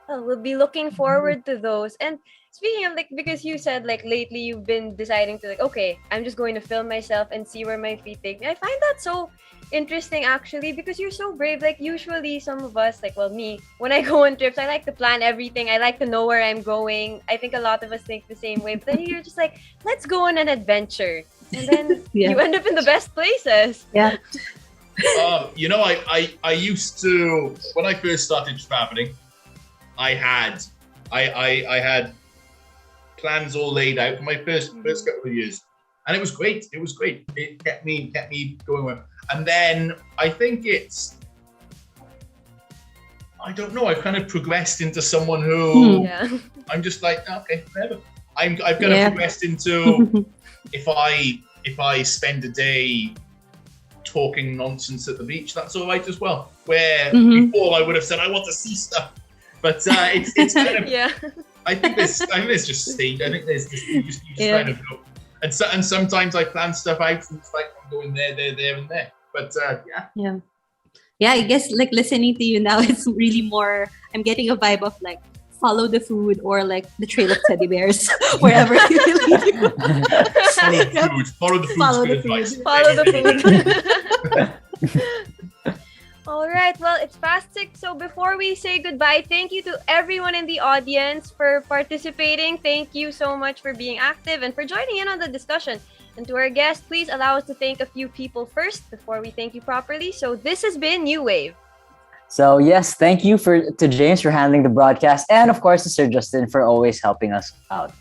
Oh, we'll be looking forward to those. And speaking of because you said lately you've been deciding to okay, I'm just going to film myself and see where my feet take me. I find that so interesting actually, because you're so brave. Usually some of us, me, when I go on trips, I like to plan everything. I like to know where I'm going. I think a lot of us think the same way, but then you're just let's go on an adventure. And then you end up in the best places. Yeah. I used to, when I first started traveling, I had plans all laid out for my first couple of years, and it was great. It kept me going well. And then I think I don't know. I've kind of progressed into someone who I'm just okay, whatever. I've kind of progressed into if I spend a day talking nonsense at the beach, that's all right as well. Where before I would have said I want to see stuff, but it's kind of I think there's just stage. I think there's just you just kind of go, and sometimes I plan stuff out and it's I'm going there, and there. But yeah. I guess listening to you now, it's really more. I'm getting a vibe of follow the food or the trail of teddy bears wherever you lead. Follow the food. Follow the food. All right. Well, it's past 6. So before we say goodbye, thank you to everyone in the audience for participating. Thank you so much for being active and for joining in on the discussion. And to our guests, please allow us to thank a few people first before we thank you properly. So this has been New Wave. So yes, thank you to James for handling the broadcast, and of course to Sir Justin for always helping us out.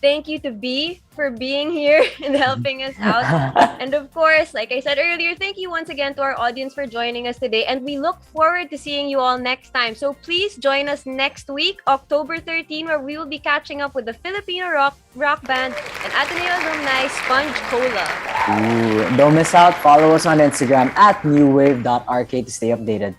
Thank you to B for being here and helping us out. And of course, like I said earlier, thank you once again to our audience for joining us today. And we look forward to seeing you all next time. So please join us next week, October 13, where we will be catching up with the Filipino rock band and Ateneo alumni Sponge Cola. Ooh, don't miss out. Follow us on Instagram at newwave.rk to stay updated.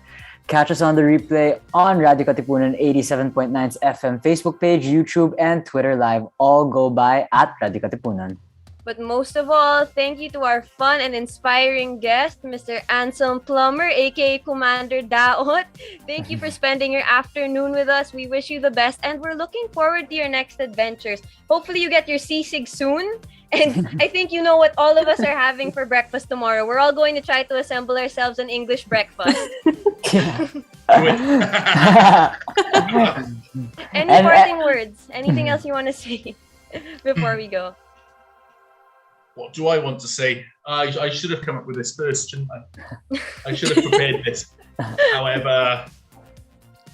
Catch us on the replay on Radio-Katipunan 87.9's FM Facebook page, YouTube, and Twitter Live. All go by at Radio-Katipunan. But most of all, thank you to our fun and inspiring guest, Mr. Anselm Plummer a.k.a. Kumander Daot. Thank you for spending your afternoon with us. We wish you the best, and we're looking forward to your next adventures. Hopefully you get your sisig soon. And I think you know what all of us are having for breakfast tomorrow. We're all going to try to assemble ourselves an English breakfast. Any parting words? Anything else you want to say before we go? What do I want to say? I should have come up with this first, shouldn't I? I should have prepared this. However,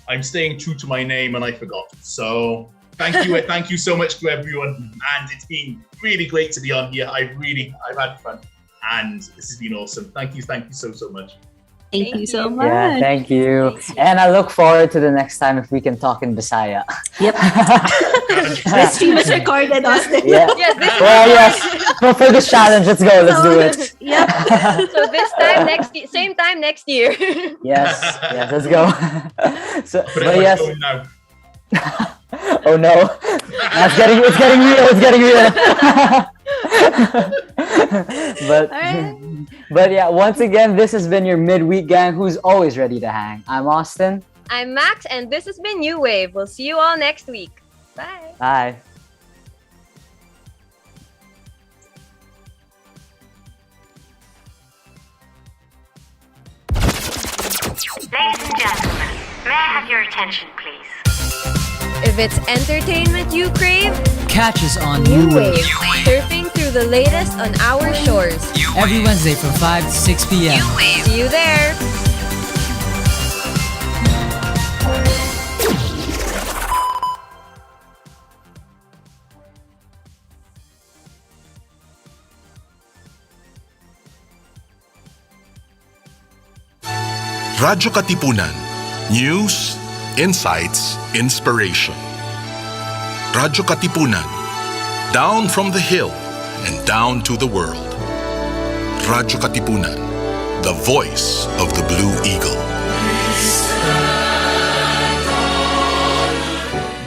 I'm staying true to my name and I forgot. So thank you so much to everyone. And it's been really great to be on here. I've had fun. And this has been awesome. Thank you so much. Thank you so much. Yeah, thank you. And I look forward to the next time if we can talk in Bisaya. Yep. This stream was recorded, Austin. Yeah. Yes, well, yes. for this challenge, let's go. Let's do it. Yep. So this time same time next year. Yes, let's go. So, Pretty but much yes. going now. Oh no, it's getting real. It's getting real. But yeah, once again, this has been your midweek gang who's always ready to hang. I'm Austin. I'm Max, and this has been New Wave. We'll see you all next week. Bye. Bye. Ladies and gentlemen, may I have your attention, please? If it's entertainment you crave, Catch us on New Wave. surfing through the latest on our shores. Every Wednesday from 5 to 6 p.m. See you there. Radyo Katipunan. News, insights, inspiration. Radyo Katipunan. Down from the hill and down to the world. Radyo Katipunan. The voice of the Blue Eagle.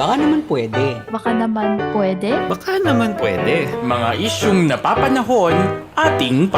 Baka naman pwede. Baka naman pwede. Baka naman pwede. Mga isyung napapanahon, ating